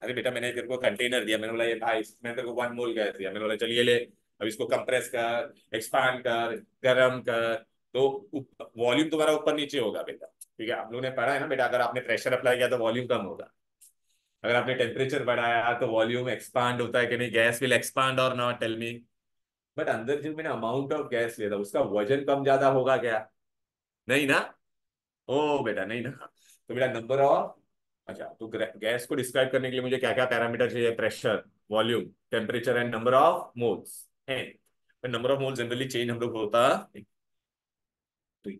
अरे बेटा मैंने तेरे को कंटेनर दिया, मैंने बोला ये भाई मैंने तेरे को 1 मोल गैस दिया, मैंने बोला चलिए ले, अब इसको कंप्रेस कर, एक्सपांड कर, गर्म कर, तो वॉल्यूम तुम्हारा ऊपर नीचे होगा बेटा। ठीक है, आप लोगों ने पढ़ा है ना बेटा, अगर आपने प्रेशर अप्लाई किया तो वॉल्यूम कम होगा, अगर आपने टेम्परेचर बढ़ाया तो वॉल्यूम एक्सपांड होता है कि नहीं, गैस विल एक्सपांड और नॉट, टेल मी। बट अंदर जो मैंने अमाउंट ऑफ गैस लिया था उसका वजन कम ज्यादा होगा क्या? नहीं ना। ओ बेटा नहीं ना। तो बेटा नंबर ऑफ, अच्छा तो गैस को डिस्क्राइब करने के लिए मुझे क्या क्या पैरामीटर चाहिए, pressure, volume, temperature and number of moles है। Number of moles generally change हम लोग होता है। तो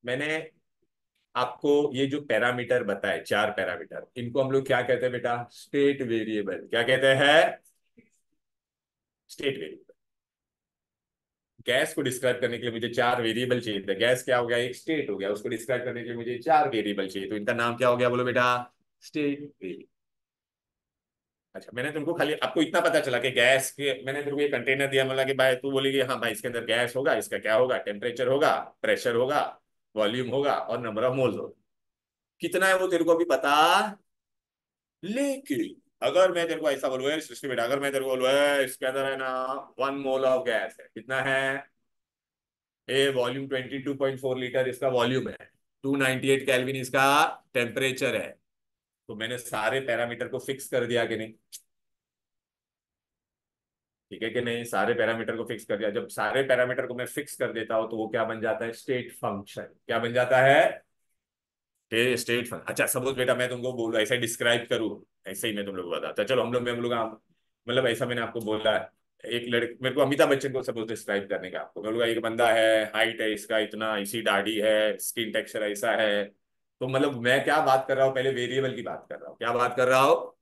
मैंने आपको ये जो पैरामीटर बताए, 4 पैरामीटर, इनको हम लोग क्या कहते हैं बेटा, स्टेट वेरिएबल। क्या कहते हैं? State variable. गैस को डिस्क्राइब करने के लिए मुझे 4 वेरिएबल चाहिए थे, गैस क्या हो गया, एक स्टेट हो गया, उसको डिस्क्राइब करने के लिए मुझे 4 वेरिएबल चाहिए, तो इनका नाम क्या हो गया बोलो बेटा, स्टेट वेरिएबल। अच्छा मैंने तुमको खाली आपको इतना पता चला कि गैस के, मैंने तुमको ये कंटेनर दिया, बोला कि भाई तू बोलेगी हाँ भाई इसके अंदर गैस होगा, इसका क्या होगा, टेम्परेचर होगा, प्रेशर होगा, वॉल्यूम होगा और नंबर ऑफ मोल्स होगा। कितना है वो तेरे को अभी पता, लेकिन अगर मैं तेरे को ऐसा बोलूँ सृष्टि बेटा, अगर मैं तेरे को बोलूँ इसके अंदर है ना 1 मोल ऑफ गैस है, कितना है, ए वॉल्यूम 22.4 लीटर इसका वॉल्यूम है, 298 केल्विन इसका टेम्परेचर है, तो मैंने सारे पैरामीटर को फिक्स कर दिया कि नहीं? ठीक है कि नहीं, सारे पैरामीटर को फिक्स कर दिया। जब सारे पैरामीटर को मैं फिक्स कर देता हूं तो वो क्या बन जाता है, स्टेट फंक्शन। क्या बन जाता है, स्टेट फंक्शन। अच्छा सपोज बेटा मैं तुमको बोलूँ ऐसे डिस्क्राइब करूँ, ऐसे ही मैं तुम लोग को बताता, चलो हम लोग मतलब ऐसा मैंने आपको बोला है, एक लड़के मेरे को अमिताभ बच्चन को सपोज डिस्क्राइब करने का, आपको मैं बोलूँगा एक बंदा है, हाइट है इसका इतना, इसी दाढ़ी है, स्किन टेक्सचर ऐसा है, तो मतलब मैं क्या बात कर रहा हूँ, पहले वेरिएबल की बात कर रहा हूँ, क्या बात कर रहा हूँ।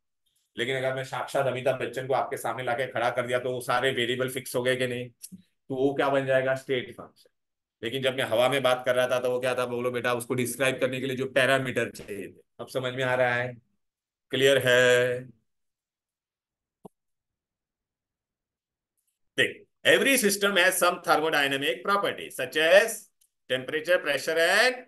लेकिन अगर मैं साक्षात अमिताभ बच्चन को आपके सामने लाके खड़ा कर दिया तो वो सारे वेरिएबल फिक्स हो गए कि नहीं, तो वो क्या बन जाएगा, स्टेट फंक्शन। लेकिन जब मैं हवा में बात कर रहा था तो वो क्या था, बोलो बेटा, उसको डिस्क्राइब करने के लिए जो पैरामीटर चाहिए थे। अब समझ में आ रहा है, क्लियर है? देख, every system has some thermodynamic property such as temperature, pressure and,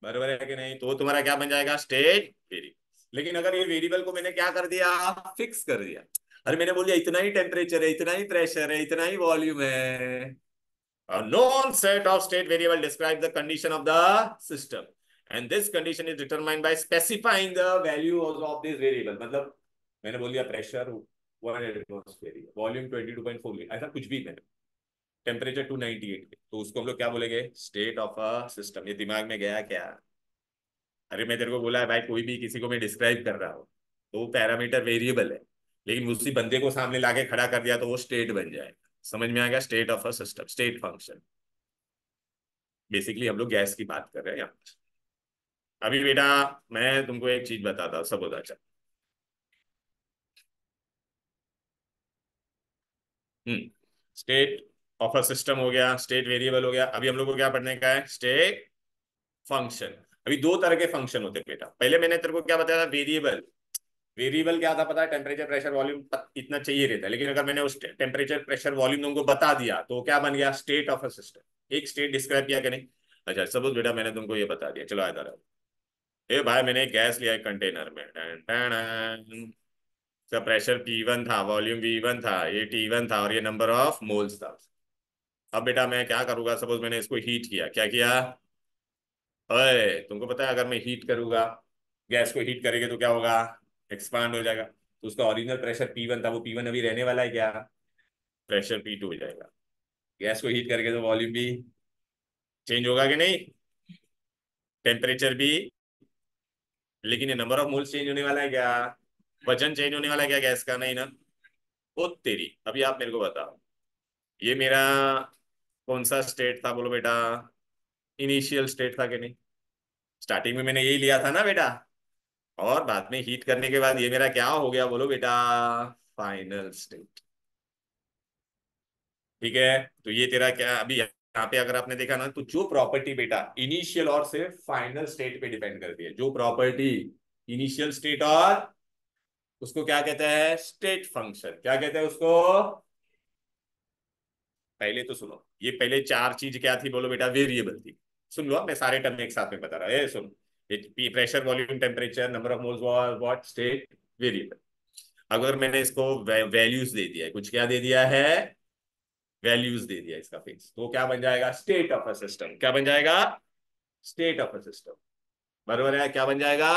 बराबर है कि नहीं, तो तुम्हारा क्या बन जाएगा, स्टेट वेरिएबल। लेकिन अगर ये वेरिएबल को मैंने क्या कर दिया, फिक्स कर दिया, अरे मैंने बोल दिया इतना ही टेम्परेचर है, इतना ही प्रेशर है, इतना ही वॉल्यूम है, a known set of state variable describes the condition of the system and this condition is determined by specifying the values of this variable। मतलब मैंने बोल दिया प्रेशर 1 एटमॉस्फेयर, वॉल्यूम 22.4 लीटर, ऐसा कुछ भी मैंने, टेम्परेचर 298, तो उसको हम लोग क्या बोलेंगे, स्टेट ऑफ अ सिस्टम। ये दिमाग में गया क्या? अरे मैं तेरे को बोला है भाई, कोई भी किसी को मैं डिस्क्राइब कर रहा हूँ तो वो पैरामीटर वेरिएबल है, लेकिन उसी बंदे को सामने लाके खड़ा कर दिया तो वो स्टेट बन जाएगा। समझ में आ गया, state of a system, state function. Basically हम लोग गैस की बात कर रहे हैं यहाँ पर। अभी बेटा मैं तुमको एक चीज बताता हूँ, सब होता चल। स्टेट ऑफ अ सिस्टम हो गया, स्टेट वेरिएबल हो गया, अभी हम लोग को क्या पढ़ने का है, स्टेट फंक्शन। अभी 2 तरह के फंक्शन होते हैं बेटा, पहले मैंने तेरे को क्या बताया था, वेरिएबल। वेरिएबल क्या था पता है, टेम्परेचर, प्रेशर, वॉल्यूम इतना चाहिए रहता है, लेकिन अगर मैंने उस टेम्परेचर, प्रेशर, वॉल्यूम तुमको बता दिया तो क्या बन गया, स्टेट ऑफ अ सिस्टम। एक स्टेट डिस्क्राइब किया कि नहीं? अच्छा सपोज बेटा मैंने तुमको ये बता दिया, चलो आया रहा, ए भाई मैंने एक गैस लिया है कंटेनर में, इसका प्रेशर P1 था, वॉल्यूम V1 था, ये T1 था और ये नंबर ऑफ मोल्स था। अब बेटा मैं क्या करूंगा, सपोज मैंने इसको हीट किया, क्या किया, ओए तुमको पता है अगर मैं हीट करूंगा, गैस को हीट करेंगे तो क्या होगा, एक्सपांड हो जाएगा, तो उसका ओरिजिनल प्रेशर P1 था, वो P1 अभी रहने वाला है क्या, प्रेशर P2 हो जाएगा। गैस को हीट करेंगे तो वॉल्यूम भी चेंज होगा कि नहीं, टेम्परेचर भी, लेकिन ये नंबर ऑफ मोल्स चेंज होने वाला है क्या, वजन चेंज होने वाला है क्या गैस का, नहीं ना। ओ तेरी, अभी आप मेरे को बताओ, ये मेरा कौन सा स्टेट था बोलो बेटा, इनिशियल स्टेट था कि नहीं, स्टार्टिंग में मैंने यही लिया था ना बेटा, और बाद में हीट करने के बाद ये मेरा क्या हो गया बोलो बेटा, फाइनल स्टेट। ठीक है, तो ये तेरा क्या अभी यहाँ पे अगर आपने देखा ना, तो जो प्रॉपर्टी बेटा इनिशियल और सिर्फ फाइनल स्टेट पे डिपेंड करती है, जो प्रॉपर्टी इनिशियल स्टेट और, उसको क्या कहते हैं, स्टेट फंक्शन। क्या कहते हैं उसको? पहले तो सुनो, ये पहले चार चीज क्या थी बोलो बेटा, वेरिएबल थी। सुन लो, मैं सारे टर्म एक साथ में बता रहा है, सुन। Pressure, volume, temperature, number of moles, what, state, variable. अगर मैंने इसको वैल्यूज दे दिया है, कुछ क्या दे दिया है, वैल्यूज दे दिया इसका फिक्स, तो क्या बन जाएगा, स्टेट ऑफ अ सिस्टम। क्या बन जाएगा, स्टेट ऑफ अ सिस्टम। बराबर है, क्या बन जाएगा।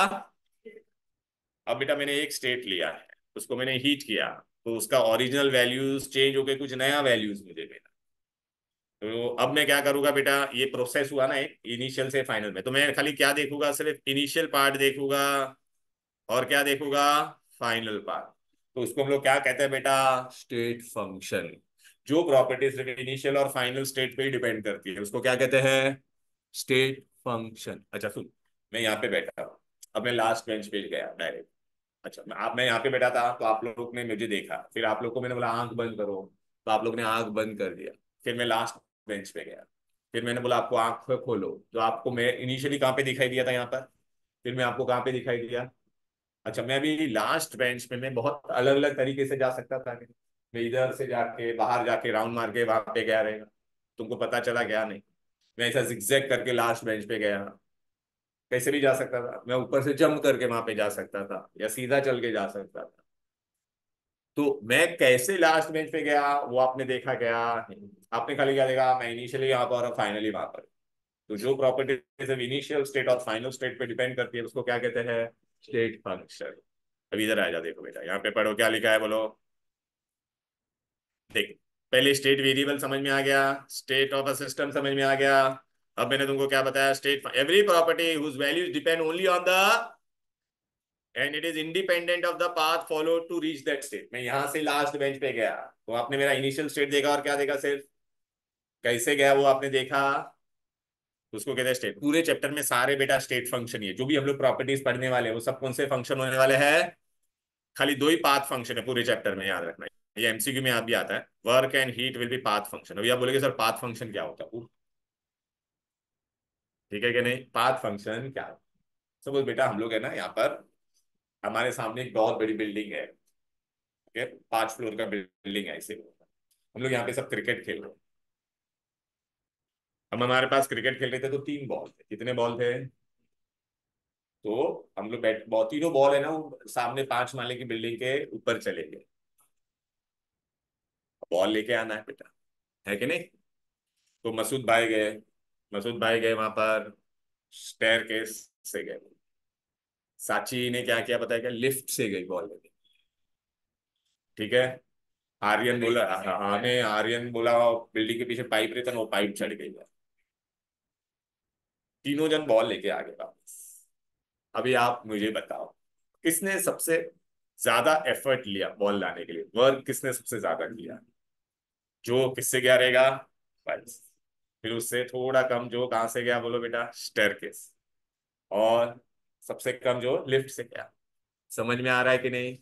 अब बेटा मैंने एक स्टेट लिया है, उसको मैंने हीट किया, तो उसका ओरिजिनल वैल्यूज चेंज होके कुछ नया वैल्यूज मुझे मिला। तो अब मैं क्या करूंगा बेटा, ये प्रोसेस हुआ ना एक इनिशियल से फाइनल में, तो मैं खाली क्या देखूंगा, सिर्फ इनिशियल पार्ट देखूंगा, और क्या देखूंगा, फाइनल पार्ट। तो उसको हम लोग क्या कहते हैं बेटा, स्टेट फंक्शन। जो प्रॉपर्टी सिर्फ इनिशियल और फाइनल स्टेट पे ही डिपेंड करती है, उसको क्या कहते हैं, स्टेट फंक्शन। अच्छा सुन, मैं यहाँ पे बैठा हूँ, अब मैं लास्ट बेंच पे गया डायरेक्ट। अच्छा, मैं यहाँ पे बैठा था, तो आप लोग ने मुझे देखा, फिर आप लोग को मैंने बोला आंख बंद करो, तो आप लोग ने आंख बंद कर दिया। फिर मैं लास्ट बेंच पे गया, फिर मैंने बोला आपको आंख खोलो, तो आपको मैं इनिशियली कहाँ पे दिखाई दिया था, यहाँ पर। फिर मैं आपको कहाँ पे दिखाई दिया। अच्छा, मैं अभी लास्ट बेंच पे मैं बहुत अलग अलग तरीके से जा सकता था। मैं इधर से जाके बाहर जाके राउंड मार के वहां पे गया रहेगा, तुमको पता चला गया नहीं। मैं ऐसा जिगजैग करके लास्ट बेंच पे गया, कैसे भी जा सकता था। मैं ऊपर से जंप करके वहां पे जा सकता था, या सीधा चल के जा सकता था। तो मैं कैसे लास्ट बेंच पे गया वो आपने देखा क्या नहीं। आपने खाली क्या देखा, मैं इनिशियली यहाँ पर और फाइनली वहां पर। तो जो प्रॉपर्टी सिर्फ इनिशियल स्टेट और फाइनल स्टेट पे डिपेंड करती है, उसको क्या कहते हैं, स्टेट फंक्शन। अब इधर आ जा, देखो बेटा यहाँ पे पढ़ो क्या लिखा है बोलो। देख, पहले स्टेट वेरिएबल समझ में आ गया, स्टेट ऑफ अ सिस्टम समझ में आ गया। अब मैंने तुमको क्या बताया, state every property whose values depend only on the, and it is independent of the path follow to reach that state. मैं यहां से लास्ट बेंच पे गया, तो आपने मेरा इनिशियल स्टेट देखा, और क्या देखा, सिर्फ कैसे गया वो आपने देखा। उसको कहते हैं स्टेट। पूरे चैप्टर में सारे बेटा स्टेट फंक्शन ही है, जो भी हम लोग प्रॉपर्टीज पढ़ने वाले हैं वो सब कौन से फंक्शन होने वाले हैं, खाली दो ही पाथ फंक्शन है पूरे चैप्टर में, याद रखना। ये एमसीक्यू में आप भी आता है, work and heat will be path function. अभी आप बोलेंगे सर पाथ फंक्शन क्या होता है, ठीक है कि नहीं, पाथ फंक्शन क्या। सपोज बेटा हम लोग है ना यहाँ पर, हमारे सामने एक बहुत बड़ी बिल्डिंग है, ठीक है, 5 फ्लोर का बिल्डिंग है इसे, हम लोग यहाँ पे सब क्रिकेट खेल रहे हैं। हम हमारे पास क्रिकेट खेल रहे थे, तो 3 बॉल थे। कितने बॉल थे, तो हम लोग बैट बहुत, तीनों बॉल है ना वो सामने 5 माले की बिल्डिंग के ऊपर चले गए। बॉल लेके आना है बेटा, है कि नहीं। तो मसूद भाई गए, मसूद भाई गए वहां पर, स्टेयर केस से गए। साची ने क्या किया पता है क्या, लिफ्ट से गई बॉल लेके, ठीक है। आर्यन बोला, हाँ ने आर्यन बोला बिल्डिंग के पीछे पाइप रहता ना, वो पाइप चढ़ गई। तीनों जन बॉल लेके आ गए वापस। अभी आप मुझे बताओ, किसने सबसे ज्यादा एफर्ट लिया बॉल लाने के लिए, वर्क किसने सबसे ज्यादा किया। जो किससे गया रहेगा, बस। फिर उससे थोड़ा कम जो कहाँ से गया बोलो बेटा, स्टेयरकेस। और सबसे कम जो लिफ्ट से गया। समझ में आ रहा है कि नहीं।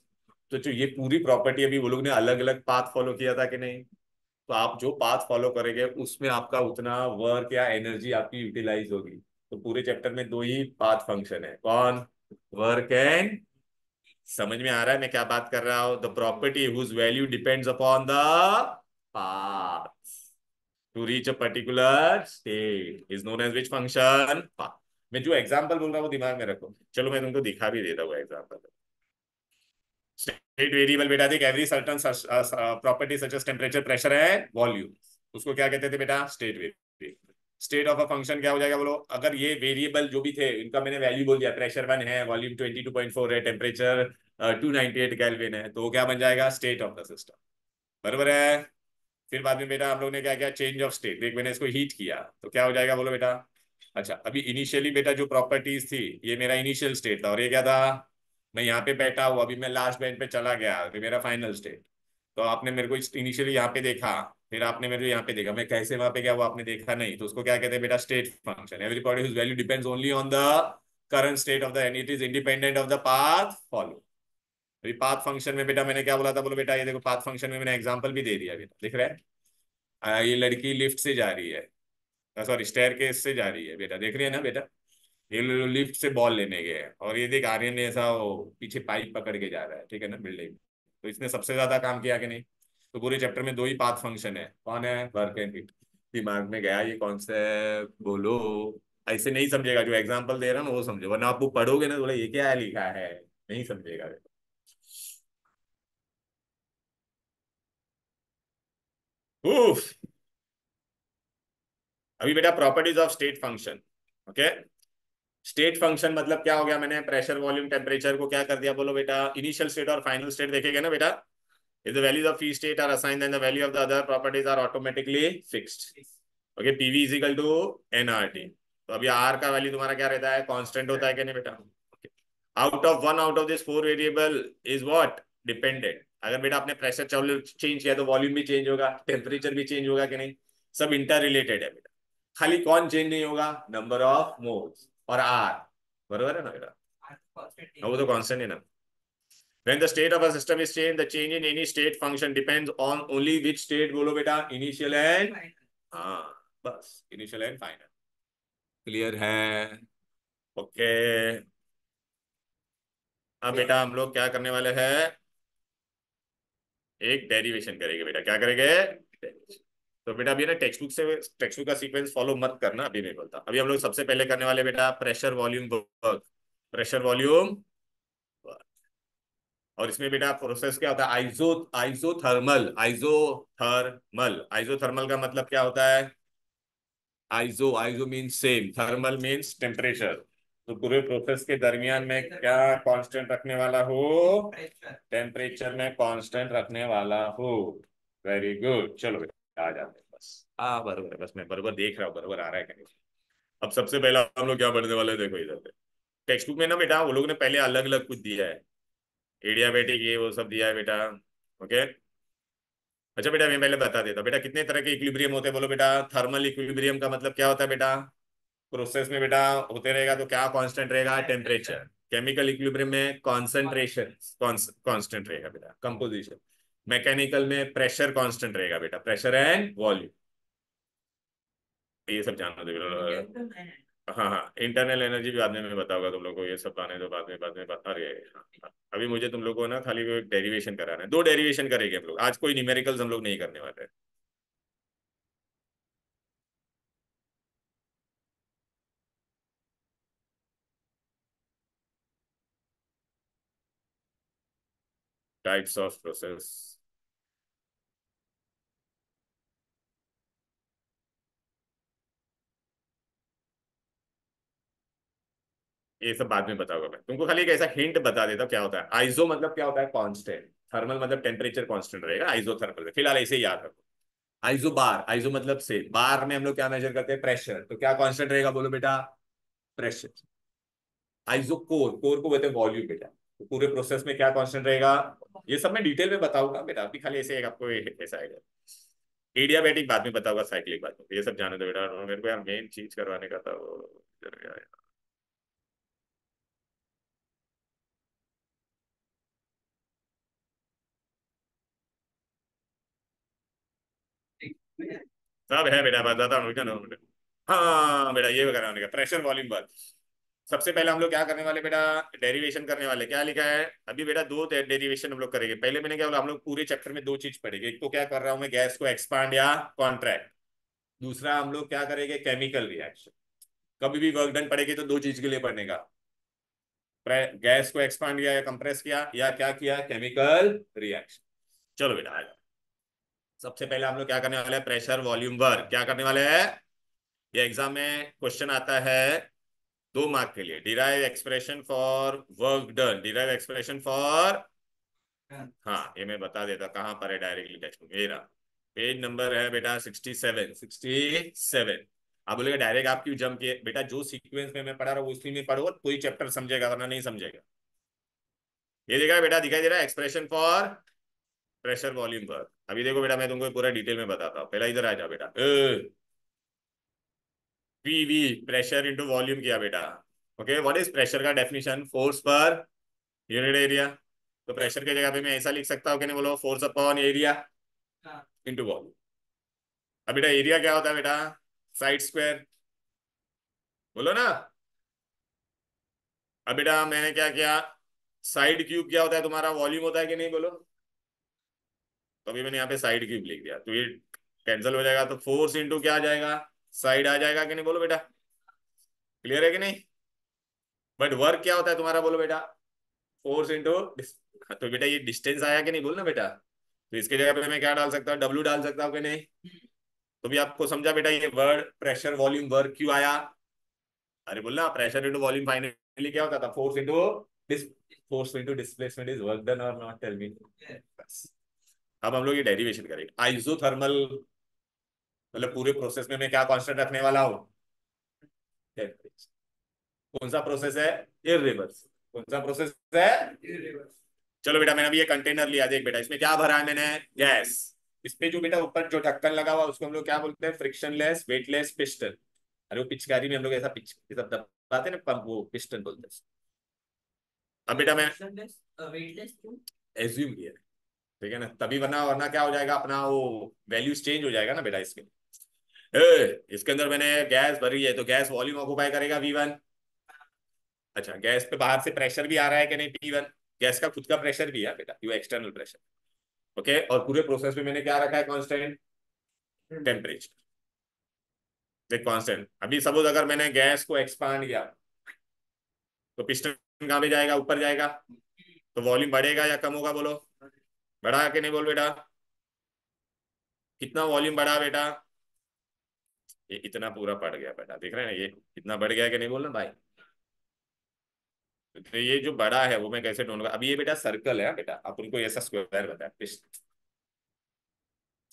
तो जो ये पूरी प्रॉपर्टी अभी वो लोग ने अलग अलग पाथ फॉलो किया था कि नहीं। तो आप जो पाथ फॉलो करेंगे उसमें आपका उतना वर्क या एनर्जी आपकी यूटिलाइज होगी। तो पूरे चैप्टर में दो ही पाथ फंक्शन है, कौन, वर्क एंड। समझ में आ रहा है मैं क्या बात कर रहा हूं, the property whose value depends upon the path to reach a particular state is known as which function, path. मैं जो एग्जांपल बोल रहा हूँ वो दिमाग में रखो, चलो मैं तुमको दिखा भी देता हूँ एग्जांपल। स्टेट वेरिएबल बेटा देख, every certain property such as temperature, pressure है, वॉल्यूम, उसको क्या कहते थे बेटा, state variable. State of a function क्या हो जाएगा बोलो, अगर ये वेरिएबल जो भी थे इनका मैंने वैल्यू बोल दिया, प्रेशर 1 है, वॉल्यूम 22.4 है, टेम्परेचर 298 केल्विन है, तो वो क्या बन जाएगा, स्टेट ऑफ द सिस्टम। बराबर है। फिर बाद में बेटा हम लोग ने क्या किया, चेंज ऑफ स्टेट। देख मैंने इसको हीट किया, तो क्या हो जाएगा बोलो बेटा। अच्छा, अभी इनिशियली बेटा जो प्रॉपर्टीज थी, ये मेरा इनिशियल स्टेट था, और ये क्या था, मैं यहाँ पे बैठा हूँ, अभी मैं लास्ट बेंच पे चला गया, तो मेरा फाइनल स्टेट। तो आपने मेरे को इनिशियली यहाँ पे देखा, फिर आपने मेरे को यहाँ पे देखा, मैं कैसे वहां पे गया वो आपने देखा नहीं, तो उसको क्या कहते हैं बेटा, state function. Every point whose value depends only on the current state of the an, it is independent of the path follow. अभी पाथ फंक्शन में बेटा मैंने क्या बोला था, बोलो बेटा ये देखो पाथ फंक्शन में मैंने एग्जांपल भी दे दिया बेटा, दिख रहा है? ये लड़की लिफ्ट से जा रही है, सॉरी स्टेयरकेस से जा रही है बेटा, देख रही है ना बेटा? ये लिफ्ट से बॉल लेने गए हैं और ये देख आर्यन ने ऐसा वो पीछे पाइप पकड़ के जा रहा है, ठीक है ना, बिल्डिंग। तो इसने सबसे ज्यादा काम किया कि नहीं? तो पूरे चैप्टर में दो ही पाथ फंक्शन है, कौन है? Work and hit. दिमाग में गया ये कॉन्सेप्ट? बोलो। ऐसे नहीं समझेगा, जो एग्जांपल दे रहा ना वो समझो, वरना आप वो पढ़ोगे ना तो बोला ये क्या लिखा है, नहीं समझेगा। उफ। अभी बेटा properties of state function. Okay, state function मतलब क्या हो गया? मैंने प्रेशर वॉल्यूम टेम्परेचर को क्या कर दिया, बोलो बेटा, इनिशियल स्टेट और फाइनल स्टेट देखेंगे ना बेटा। If the values of each state are assigned, then the value of the other properties are automatically fixed. Okay, PV is equal to nRT. तो अभी R का वैल्यू तुम्हारा क्या रहता है? कांस्टेंट होता है क्या नहीं बेटा? Out of this for variable is what? Dependent. अगर बेटा आपने प्रेशर चेंज किया तो वॉल्यूम भी चेंज होगा, टेम्परेचर भी चेंज होगा कि नहीं? सब इंटर रिलेटेड है बेटा। खाली कौन चेंज नहीं होगा? नंबर ऑफ मोल्स और आर। बरोबर है ना बेटा? वो तो कांस्टेंट है ना। When the state of a system is changed, the change in any state function depends on only which state, बोलो बेटा, इनिशियल एंड, हाँ, बस इनिशियल एंड फाइनल। क्लियर है? ओके। अब बेटा हम लोग क्या करने वाले हैं? एक डेरिवेशन करेंगे बेटा। क्या करेंगे? Derivation। तो बेटा अभी ना टेक्स्ट बुक का सीक्वेंस फॉलो मत करना, अभी नहीं बोलता। अभी हम लोग सबसे पहले करने वाले बेटा pressure volume work. Pressure volume. और इसमें बेटा प्रोसेस क्या होता है? आइसोथर्मल का मतलब क्या होता है? Iso means same, thermal means temperature. तो पूरे प्रोसेस के दरमियान में क्या कांस्टेंट रखने वाला हो? टेम्परेचर में कांस्टेंट रखने वाला हो। वेरी गुड, चलो बेटा आ जाते हैं बस। बरोबर है, बस मैं बरोबर देख रहा हूँ बरोबर आ रहा है कि नहीं। अब सबसे पहला हम लोग क्या पढ़ने वाले हैं, देखो इधर पे टेक्स्ट बुक में ना बेटा वो लोग ने पहले अलग अलग कुछ दिया है, एडियाबेटिक ये वो सब दिया है बेटा। ओके। अच्छा बेटा मैं पहले बता देता बेटा कितने तरह के इक्विलिब्रियम होते हैं, बोलो बेटा। थर्मल इक्विलिब्रियम का मतलब क्या होता है बेटा? प्रोसेस में बेटा होते रहेगा तो क्या कांस्टेंट रहेगा? टेम्परेचर। केमिकल इक्विलिब्रियम में कॉन्सेंट्रेशन कांस्टेंट रहेगा बेटा, कंपोजिशन। मैकेनिकल में प्रेशर कांस्टेंट रहेगा बेटा, प्रेशर एंड वॉल्यूम। ये सब जानना दे बेटा। हाँ हाँ, इंटरनल एनर्जी भी बाद में मैं बताऊंगा तुम लोग को, ये सब आने दो बाद में अरे हाँ, हाँ। अभी मुझे तुम लोगों को ना खाली वो डेरिवेशन कराना है, दो डेरिवेशन करेंगे हम लोग आज, कोई न्यूमेरिकल्स हम लोग नहीं करने वाले हैं। टाइप्स ऑफ प्रोसेस, ये सब बाद में बताऊंगा मैं तुमको, खाली एक ऐसा हिंट बता देता हूँ क्या होता है। आइजो मतलब क्या होता है? कांस्टेंट। थर्मल मतलब टेम्परेचर कांस्टेंट रहेगा, आइजो थर्मल में फिलहाल ऐसे ही याद रखो। आइजो बार, आइजो मतलब से, बार में हम लोग क्या मेजर करते हैं? प्रेशर। तो क्या कांस्टेंट रहेगा बोलो बेटा? प्रेशर। आइजो कोर, कोर को कहते हैं वॉल्यूम बेटा। तो पूरे प्रोसेस में क्या कांस्टेंट रहेगा? ये सब मैं डिटेल में बताऊंगा बेटा, अभी खाली ऐसे एक आपको ऐसा आएगा। एडियाबेटिक बाद में बताऊंगा, साइक्लिक बाद में, ये सब जाने दो बेटा, मेरे को यार मेन चीज करवाने का था वो। सब है बेटा, बताता हूँ क्या ना बेटा। हाँ बेटा ये कराने का प्रेशर वॉल्यूम बात। सबसे पहले हम लोग क्या करने वाले बेटा? डेरिवेशन करने वाले। क्या लिखा है अभी बेटा? दो डेरिवेशन हम लोग करेंगे। पहले मैंने क्या बोला, हम लोग पूरे चैप्टर में दो चीज पढ़ेंगे। एक तो क्या कर रहा हूं मैं, गैस को एक्सपांड या कॉन्ट्रैक्ट। दूसरा हम लोग क्या करेंगे? Chemical reaction. कभी भी वर्क डन पड़ेगी तो दो चीज के लिए पढ़ने का, गैस को एक्सपांड किया या कंप्रेस किया, या क्या किया? Chemical reaction. चलो बेटा आ जाओ। सबसे पहले हम लोग क्या करने वाले हैं? Pressure volume work. क्या करने वाले हैं? ये एग्जाम में क्वेश्चन आता है 2 मार्क के लिए। Derive expression for work done, derive expression for, हाँ ये मैं बता देता कहाँ पर है डायरेक्टली टेक्स्ट में मेरा। पेज नंबर है बेटा 67। आप बोलेगा डायरेक्ट आप क्यों जंप किए? बेटा जो सीक्वेंस में मैं पढ़ा रहा हूँ उसी में पढ़ो, कोई चैप्टर समझेगा वरना नहीं समझेगा। ये देखा बेटा, दिखाई दे रहा है एक्सप्रेशन फॉर प्रेशर वॉल्यूम पर। अभी देखो बेटा मैं तुमको पूरा डिटेल में बताता हूँ, पहला इधर आ जाओ बेटा। पीवी प्रेशर इंटू वॉल्यूम किया बेटा, ओके, व्हाट इज प्रेशर का definition? Force per unit area. तो प्रेशर की जगह पे मैं ऐसा लिख सकता हूँ कि नहीं, बोलो, फोर्स अपॉन एरिया हाँ इंटू वॉल्यूम। अब बेटा एरिया क्या होता है बेटा? साइड स्क्वायर, बोलो ना। अब बेटा मैंने क्या किया, साइड क्यूब क्या होता है तुम्हारा? वॉल्यूम होता है कि नहीं, बोलो। तो अभी मैंने यहाँ पे साइड क्यूब लिख दिया, तो ये कैंसिल हो जाएगा, तो फोर्स इंटू क्या आ जाएगा? साइड आ जाएगा कि नहीं, बोलो बेटा। क्लियर है कि नहीं? बट वर्क क्या होता है तुम्हारा, बोलो बेटा? फोर्स इंटू, तो बेटा ये डिस्टेंस आया कि नहीं, बोल ना बेटा। तो इसके जगह पे मैं क्या डाल सकता हूँ? डब्ल्यू डाल सकता हूँ कि नहीं? तो भी आपको समझा बेटा ये वर्ड प्रेशर वॉल्यूम वर्क क्यों आया? अरे बोलना, प्रेशर इंटू वॉल्यूम फाइनली क्या होता था? Force into dis force into displacement is work done or not, tell me. बस अब हम लोग ये डेरिवेशन करेंगे। आइसोथर्मल मतलब पूरे प्रोसेस में मैं क्या कांस्टेंट रखने वाला हूँ? टेम्परेचर। कौन सा प्रोसेस है? इररिवर्स। कौन सा प्रोसेस है? रिवर्स। चलो बेटा, मैंने अभी ये कंटेनर लिया, देख बेटा इसमें क्या भरा है मैंने? गैस। इस पे जो बेटा ऊपर जो ढक्कन लगा हुआ उसको हम लोग क्या बोलते हैं? Frictionless weightless piston. अरे वो पिचकारी में हम लोग ऐसा पिच ये सब दबाते हैं ना, पंप, वो पिस्टन बोलते हैं। अब बेटा मैं वेटलेस क्यों? एज्यूम किया, ठीक है ना, तभी वरना वरना क्या हो जाएगा, अपना वो वैल्यूज चेंज हो जाएगा ना बेटा इसके। इसके अंदर मैंने गैस भरी है, तो गैस वॉल्यूम ऑक्युपाई करेगा V1। अच्छा, गैस पे बाहर से प्रेशर भी आ रहा है कि नहीं? P1। गैस का खुद का प्रेशर भी है बेटा, ये एक्सटर्नल प्रेशर। ओके, और पूरे प्रोसेस में मैंने क्या रखा है? Constant temperature. देख कांस्टेंट। अभी सपोज अगर मैंने गैस को एक्सपांड किया, तो पिस्टन कहाँ पे जाएगा? ऊपर जाएगा। तो वॉल्यूम बढ़ेगा या कम होगा, बोलो। बढ़ा के नहीं, बोल बेटा। कितना वॉल्यूम बढ़ा बेटा? ये इतना पूरा बढ़ गया बेटा, देख रहे हैं ना, ये इतना बढ़ गया कि नहीं, बोलना भाई। तो ये जो बड़ा है वो मैं कैसे ढूंढूंगा? अभी ये बेटा सर्कल है, हाँ बेटा, अपन को ऐसा स्क्वायर बताया।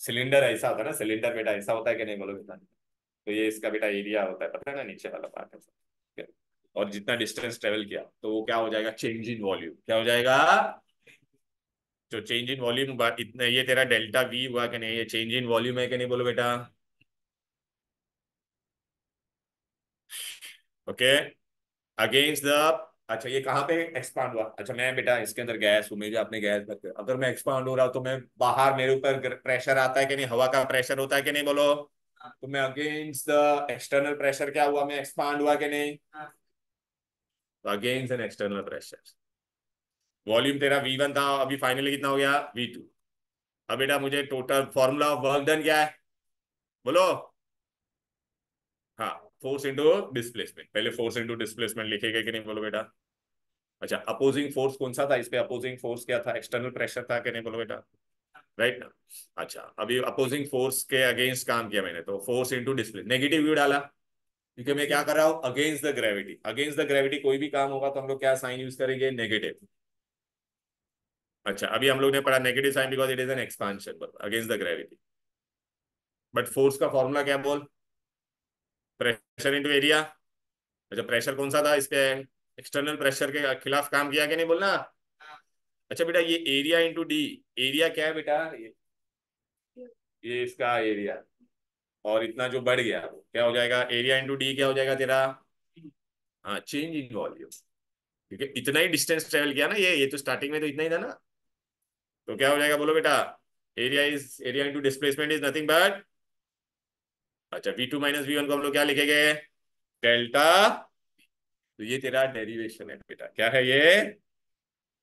सिलेंडर ऐसा होता है ना, सिलेंडर बेटा ऐसा होता है कि नहीं, बोलो बेटा। तो ये इसका बेटा एरिया होता है, पता है ना, नीचे वाला पार्ट है, ठीक है? और जितना डिस्टेंस ट्रेवल किया तो वो क्या हो जाएगा? Change in volume. क्या हो जाएगा? जो चेंज इन वॉल्यूम, इतना ये तेरा डेल्टा वी हुआ कि नहीं? ये चेंज इन वॉल्यूम है कि नहीं, बोलो बेटा। ओके, अगेंस्ट द, अच्छा ये कहाँ पे एक्सपांड हुआ? अच्छा मैं बेटा इसके अंदर गैस हूँ, मेरे आपने गैस भर, अगर मैं एक्सपांड हो रहा हूँ तो मैं बाहर मेरे ऊपर प्रेशर आता है कि नहीं? हवा का प्रेशर होता है कि नहीं, बोलो। तो मैं अगेंस्ट द एक्सटर्नल प्रेशर क्या हुआ? मैं एक्सपांड हुआ कि नहीं? तो against an external pressure. Volume तेरा V1 था, अभी फाइनली कितना हो गया? V2। अब बेटा मुझे total formula of work done क्या है, बोलो। हाँ, फोर्स इंटू डिस्प्लेसमेंट। पहले फोर्स इंटू डिस्प्लेसमेंट लिखेगा कि नहीं, बोलो बेटा। अच्छा, अपोजिंग फोर्स कौन सा था इस पे? अपोजिंग फोर्स क्या था? एक्सटर्नल प्रेशर था कि नहीं, बोलो बेटा। राइट ना? अच्छा, अभी अपोजिंग फोर्स के अगेंस्ट काम किया मैंने, तो force into display, negative you डाला, क्योंकि मैं क्या कर रहा हूं? Against the gravity. Against the gravity कोई भी काम होगा तो हम लोग क्या साइन यूज करेंगे? नेगेटिव। अच्छा, अभी हम लोग ने पढ़ा negative sign because it is an expansion against the gravity. But force का फॉर्मूला क्या बोल? Pressure into area. अच्छा, प्रेशर कौन सा था इस पे? एक्सटर्नल प्रेशर के खिलाफ काम किया कि नहीं, बोलना। अच्छा बेटा, ये एरिया इंटू डी। एरिया क्या है बेटा? ये इसका एरिया, और इतना जो बढ़ गया वो क्या हो जाएगा? एरिया इंटू डी क्या हो जाएगा तेरा? हाँ, चेंज इन वॉल्यूम। क्योंकि इतना ही डिस्टेंस ट्रेवल किया ना, ये तो स्टार्टिंग में तो इतना ही था ना। तो क्या हो जाएगा, बोलो बेटा? Area into displacement is nothing but, अच्छा V2 माइनस V1 को हम लोग क्या लिखेंगे? डेल्टा। तो ये तेरा डेरिवेशन है बेटा। क्या है ये?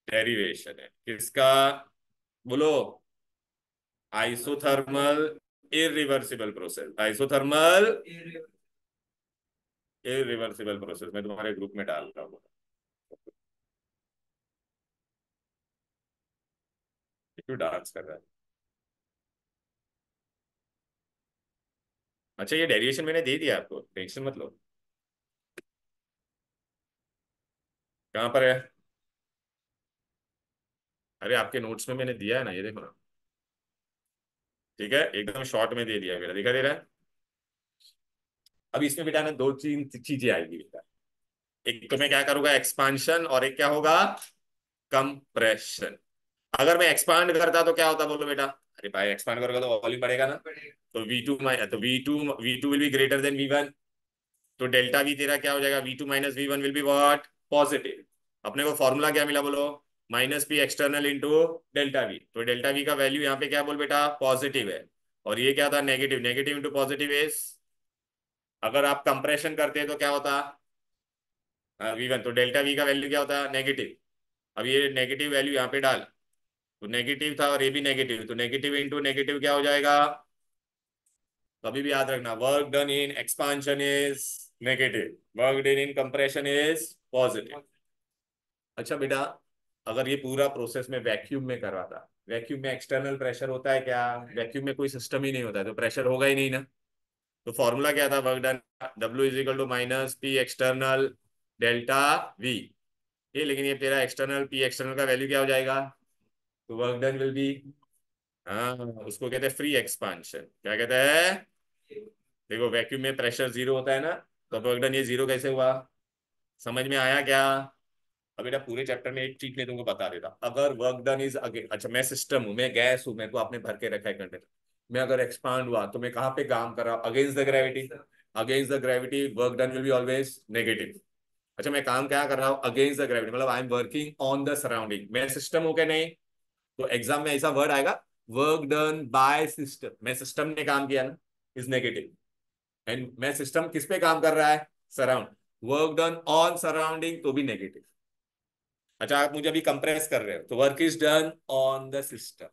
डेरिवेशन है किसका, बोलो? Isothermal irreversible process. Isothermal irreversible process मैं तुम्हारे ग्रुप में डाल रहा हूँ। क्यों डांस कर रहा है? अच्छा, ये डेरिवेशन मैंने दे दिया आपको, टेंशन मत लो। कहाँ पर है? अरे आपके नोट्स में मैंने दिया है ना, ये देखो ना। ठीक है, एकदम शॉर्ट में दे दिया मेरा, दिखा दे रहा है। अब इसमें बेटा ना दो तीन चीजें आएगी बेटा। एक तो मैं क्या करूंगा? एक्सपांशन, और एक क्या होगा? कंप्रेशन। अगर मैं एक्सपांड करता तो क्या होता, बोलो बेटा? अरे भाई एक्सपांड करोगे तो वॉल्यूम बढ़ेगा ना। तो V2 will be greater than V1। तो डेल्टा वी तेरा क्या हो जाएगा, V2 minus V1 will be what, positive. अपने को फॉर्मूला क्या मिला बोलो, minus P external into delta we. तो डेल्टा वी का वैल्यू यहाँ पे क्या बोल बेटा, पॉजिटिव है, और ये क्या था, negative. Negative into positive is, अगर आप कंप्रेशन करते तो क्या होता, V1, तो डेल्टा वी का वैल्यू क्या होता है, नेगेटिव। अब ये नेगेटिव वैल्यू यहाँ पे डाल, तो नेगेटिव था और ये भी नेगेटिव, तो नेगेटिव इंटू नेगेटिव क्या हो जाएगा। तो अभी भी याद रखना, work done in expansion is negative, work done in compression is positive. अच्छा बेटा, अगर ये पूरा प्रोसेस में वैक्यूम में कर रहा था, वैक्यूम में एक्सटर्नल प्रेशर होता है क्या, वैक्यूम में कोई सिस्टम ही नहीं होता है, तो प्रेशर होगा ही नहीं ना। तो फॉर्मूला क्या था, work done, W is equal to minus P external delta V. ये लेकिन ये तेरा एक्सटर्नल, पी एक्सटर्नल का वैल्यू क्या हो जाएगा, तो वर्क डन विल बी, हाँ, उसको कहते हैं फ्री एक्सपांशन। क्या कहते हैं, देखो वैक्यूम में प्रेशर जीरो होता है ना, तो वर्क डन ये जीरो कैसे हुआ, समझ में आया क्या। अब बेटा पूरे चैप्टर में एक चीज मैं तुमको बता देता, अगर वर्क डन इज अगेन, अच्छा मैं सिस्टम हूँ, मैं गैस हूँ, मेरे को आपने भर के रखा है कंटेनर, मैं अगर एक्सपांड हुआ तो मैं कहाँ पे काम कर रहा हूँ, against the gravity. Against the gravity work done will be always negative. अच्छा मैं काम क्या कर रहा हूँ, अगेंस्ट द ग्रेविटी, मतलब I am working on the surrounding, मैं सिस्टम हूँ क्या नहीं। तो एग्जाम में ऐसा वर्ड आएगा, वर्क डन बाय सिस्टम, मैं सिस्टम ने काम किया ना, इज नेगेटिव। एंड मैं सिस्टम किस पे काम कर रहा है, surround, work done on surrounding तो भी नेगेटिव। अच्छा आप मुझे अभी कंप्रेस कर रहे हो, तो work is done on the system,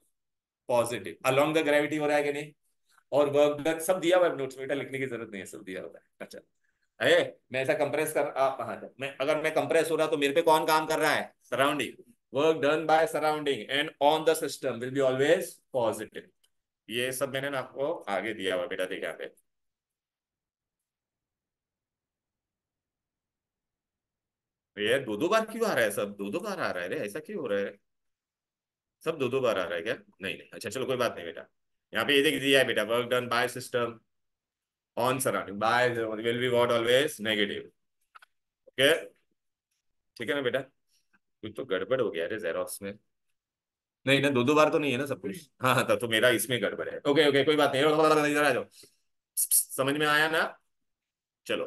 positive, along the gravity हो रहा है कि नहीं। और वर्क डन सब दिया हुआ है नोट्स में, बेटा लिखने की जरूरत नहीं है, सब दिया होता है। अच्छा है, मैं ऐसा कंप्रेस कर, आप हाँ, मैं अगर मैं कंप्रेस हो रहा तो मेरे पे कौन काम कर रहा है, surrounding, work done by surrounding and on the system will be always positive. ये सब मैंने ना आपको आगे दिया हुआ बेटा, देखा पे। तो ये दो दो बार क्यों आ रहा है, सब दो दो बार आ रहा है रे, ऐसा क्यों हो रहा है, सब दो दो बार आ रहा है क्या, नहीं नहीं, अच्छा चलो कोई बात नहीं बेटा। यहाँ पे ये देख दिया है बेटा, work done by system on surrounding by will be what, always negative. Okay, ठीक है ना बेटा। कुछ तो गड़बड़ हो गया रे जेरोक्स में, नहीं ना, दो दो बार तो नहीं है ना सब कुछ, हाँ हाँ, तब तो मेरा इसमें गड़बड़ है। ओके ओके कोई बात नहीं, इधर आ जाओ, समझ में आया ना। चलो,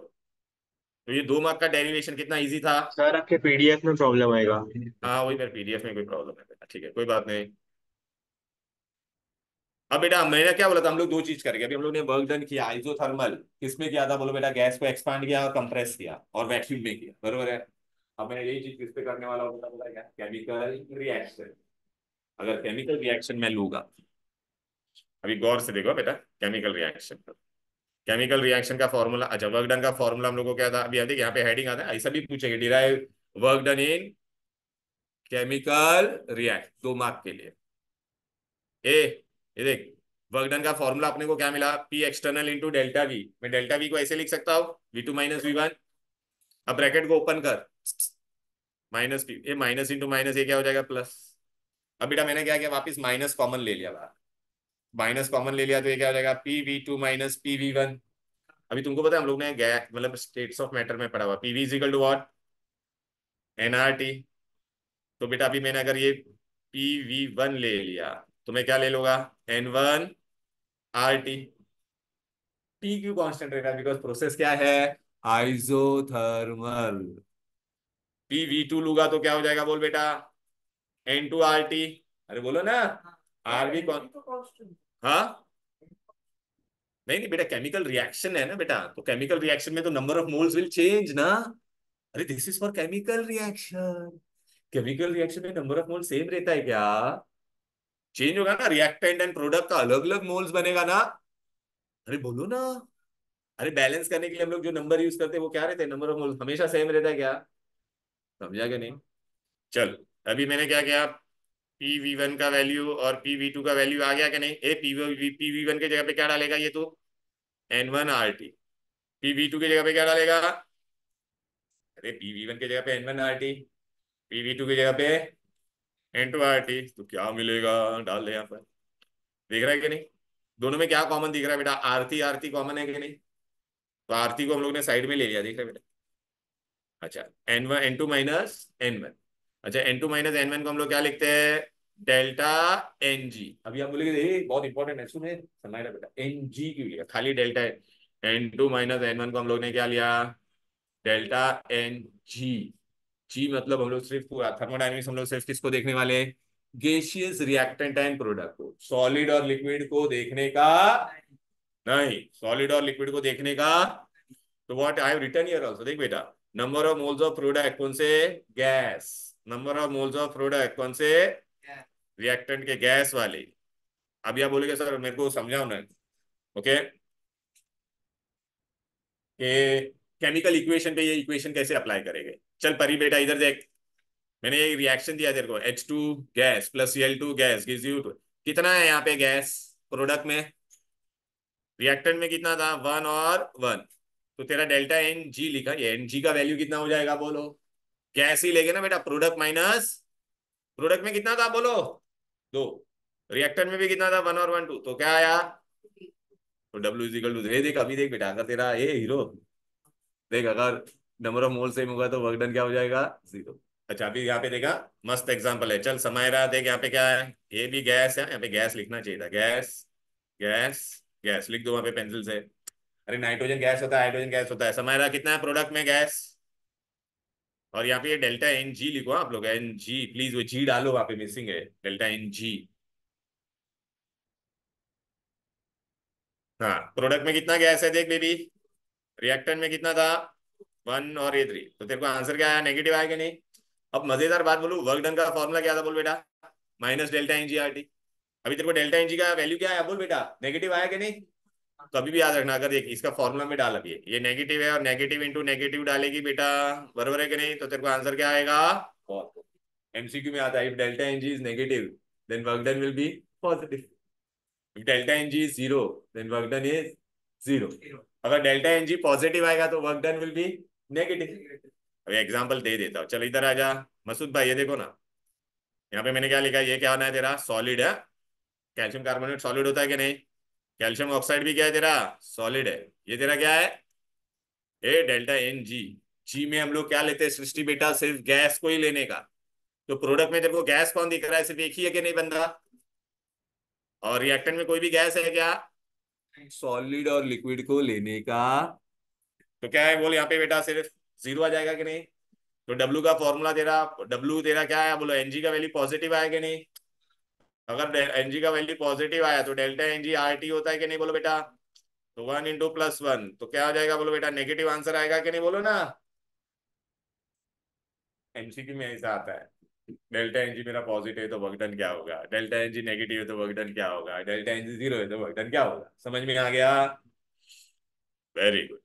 तो ये 2 मार्क का डेरिवेशन कितना इजी था। सर आपके पीडीएफ में प्रॉब्लम आएगा। हाँ वही, मेरे पीडीएफ में कोई प्रॉब्लम है बेटा, ठीक है कोई बात नहीं। अब बेटा मैंने क्या बोला था, हम लोग 2 चीज करेंगे अभी, हम लोग ने वर्क डन किया आइसोथर्मल, किसमें किया था बोलो बेटा, गैस को एक्सपांड किया और कंप्रेस किया और वैक्यूम में किया, बरोबर है। अब मैंने यही चीज किस पे करने वाला होता, बोला क्या, केमिकल रिएक्शन। अगर केमिकल रिएक्शन में लूंगा, अभी गौर से देखो बेटा, केमिकल रिएक्शन, केमिकल रिएक्शन का फॉर्मूला, अच्छा वर्क डन का फॉर्मूला हम लोग को क्या था, अभी देखिए यहाँ पे हेडिंग आता है, ऐसा भी पूछेंगे, derive work done in chemical react, 2 mark के लिए। ए, ये देख, वर्क डन का फॉर्मूला अपने को क्या मिला, P external into delta we. मैं डेल्टा वी को ऐसे लिख सकता हूँ, V2 माइनस V1। अब ब्रैकेट को ओपन कर, माइनस पी, ये माइनस इंटू माइनस ये क्या हो जाएगा, प्लस। अब बेटा मैंने क्या किया, वापिस माइनस कॉमन ले लिया बाहर, माइनस कॉमन ले लिया तो ये क्या हो जाएगा, PV2 माइनस PV1। अभी तुमको पता है हम लोग ने गैस मतलब स्टेट्स ऑफ मैटर में पढ़ा हुआ, PV is equal to what, NRT। तो बेटा अभी मैंने अगर ये PV1 ले लिया, तो मैं क्या ले लूंगा, N1RT। टी क्यों कांस्टेंट रहेगा, बिकॉज प्रोसेस क्या है, आइसोथर्मल। PV2 लूंगा तो क्या हो जाएगा बोल बेटा, N2RT। अरे बोलो ना, आर भी कौन, हाँ, नहीं नहीं बेटा, केमिकल रिएक्शन है ना बेटा, तो केमिकल रिएक्शन में तो number of moles will change ना। अरे this is for chemical reaction, chemical reaction में नंबर ऑफ मोल सेम रहता है क्या, चेंज होगा ना, रिएक्टेंट एंड प्रोडक्ट का अलग अलग मोल्स बनेगा ना। अरे बोलो ना, अरे बैलेंस करने के लिए हम लोग जो नंबर यूज करते हैं वो क्या रहते हैं, नंबर ऑफ मोल्स हमेशा सेम रहता है क्या, समझा क्या नहीं। चल, अभी मैंने क्या किया, PV1 का वैल्यू और PV2 का वैल्यू आ गया कि नहीं, ए PV1 की जगह पे क्या डालेगा ये तो, N1RT। PV2 की जगह पे क्या डालेगा, अरे PV1 की जगह पे N1RT, PV2 की जगह पे N2RT, तो क्या मिलेगा, डाल दे यहाँ पर, दिख रहा है कि नहीं। दोनों में क्या कॉमन दिख रहा है बेटा, आरती आरती कॉमन है कि नहीं। तो आरती को हम लोग ने साइड में ले लिया, देख रहे बेटा। अच्छा, N2 माइनस N1, अच्छा N2 माइनस N1 को हम लोग क्या लिखते हैं, डेल्टा NG। अभी हम बोलेंगे बहुत इंपॉर्टेंट है, सुने समझ रहा बेटा, NG क्यों लिखा, खाली डेल्टा है, N2 माइनस N1 को हम लोग ने क्या लिया, डेल्टा एन जी। जी मतलब हम लोग सिर्फ पूरा थर्मोडायनेमिक्स, हम लोग सिर्फ किसको देखने वाले, गैसियस रिएक्टेंट एंड प्रोडक्ट को, सॉलिड और लिक्विड को देखने का नहीं, सॉलिड और लिक्विड को देखने का। तो what I have written here also, देख बेटा, number of moles of product कौन से, gas, number of moles of product कौन से, रिएक्टेंट के गैस वाले। अब यह बोलेगे सर मेरे को समझाओ ना, ओके, कि केमिकल इक्वेशन पे ये इक्वेशन कैसे अप्लाई करेंगे। चल परी बेटा इधर देख, मैंने ये रिएक्शन दिया तेरे को, H2 gas plus Cl2 gas gives you, कितना है यहाँ पे गैस प्रोडक्ट में, रिएक्टेंट में कितना था, 1 और 1, तो तेरा डेल्टा एन जी लिखा, ये एन जी का वैल्यू कितना हो जाएगा बोलो, गैस ही लेगे ना बेटा, प्रोडक्ट माइनस, प्रोडक्ट में कितना था बोलो 2, रिएक्टेंट में भी कितना था 1 और 1 2, तो क्या आया, तो डब्ल्यू इज इक्वल टू, देख अभी देख बेटा, अगर तेरा ये हीरो देख, अगर नंबर ऑफ मोल सेम होगा तो वर्क डन क्या हो जाएगा, 0। अच्छा अभी यहाँ पे देखा, मस्त एग्जांपल है, चल समय रहा, देख यहाँ पे क्या है, ये भी गैस है, यहाँ पे गैस लिखना चाहिए था, गैस गैस गैस लिख दो वहां पे पेंसिल से। अरे नाइट्रोजन गैस होता है, हाइड्रोजन गैस होता है, समय रहा कितना है प्रोडक्ट में गैस, और यहाँ पे ये डेल्टा एन जी लिखो आप लोग, एन जी प्लीज, वो जी डालो वहां पे, मिसिंग है डेल्टा एन जी। हाँ प्रोडक्ट में कितना गैस है देख बेबी, रिएक्टेंट में कितना था 1 और 3, तो तेरे को आंसर क्या आया, नेगेटिव आया कि नहीं। अब मजेदार बात बोलूं, वर्क डन का फॉर्मूला क्या था बोल बेटा, minus delta n g R T. अभी तेरे को डेल्टा एन जी का वैल्यू क्या आया बोल बेटा, नेगेटिव आया कि नहीं। तो अभी भी याद रखना, अगर देख इसका फॉर्मूला में डाल, अभी ये नेगेटिव है और नेगेटिव इंटू नेगेटिव डालेगी बेटा, बराबर है कि नहीं, तो तेरे को आंसर क्या आएगा, एमसीक्यू में आता है, if delta n g is negative then work done will be positive, if delta n g is 0 then work done is 0, अगर डेल्टा एन जी पॉजिटिव आएगा तो work done will be negative. अभी example दे देता हूँ, चल इधर आ जा मसूद भाई, ये देखो ना, यहाँ पे मैंने क्या लिखा है, ये क्या होना है तेरा, सॉलिड है, कैल्शियम कार्बोनेट सॉलिड होता है कि नहीं, कैल्शियम ऑक्साइड भी क्या है तेरा, सॉलिड है, ये तेरा क्या है, ए डेल्टा एन जी। जी में हम लोग क्या लेते हैं सृष्टि बेटा, सिर्फ गैस को ही लेने का, तो प्रोडक्ट में तेरे को गैस कौन दिख रहा है, सिर्फ एक ही है कि नहीं बंदा, और रिएक्टेंट में कोई भी गैस है क्या, सॉलिड और लिक्विड को लेने का, तो क्या है बोल यहाँ पे बेटा, सिर्फ 0 आ जाएगा कि नहीं। तो डब्ल्यू का फॉर्मूला तेरा, डब्ल्यू तेरा क्या है बोलो, एनजी का वैल्यू पॉजिटिव आया कि नहीं, अगर एनजी का वैल्यू पॉजिटिव आया तो डेल्टा एनजी आर टी होता है कि नहीं बोलो बेटा, तो 1 × +1 तो क्या हो जाएगा बोलो बेटा, नेगेटिव आंसर आएगा कि नहीं बोलो ना। एमसीक्यू में ऐसा आता है, डेल्टा एनजी मेरा पॉजिटिव है तो वर्क डन क्या होगा, डेल्टा एनजी नेगेटिव है तो वर्क डन क्या होगा, डेल्टा एनजी 0 है तो वर्क डन क्या होगा, समझ में आ गया, वेरी गुड,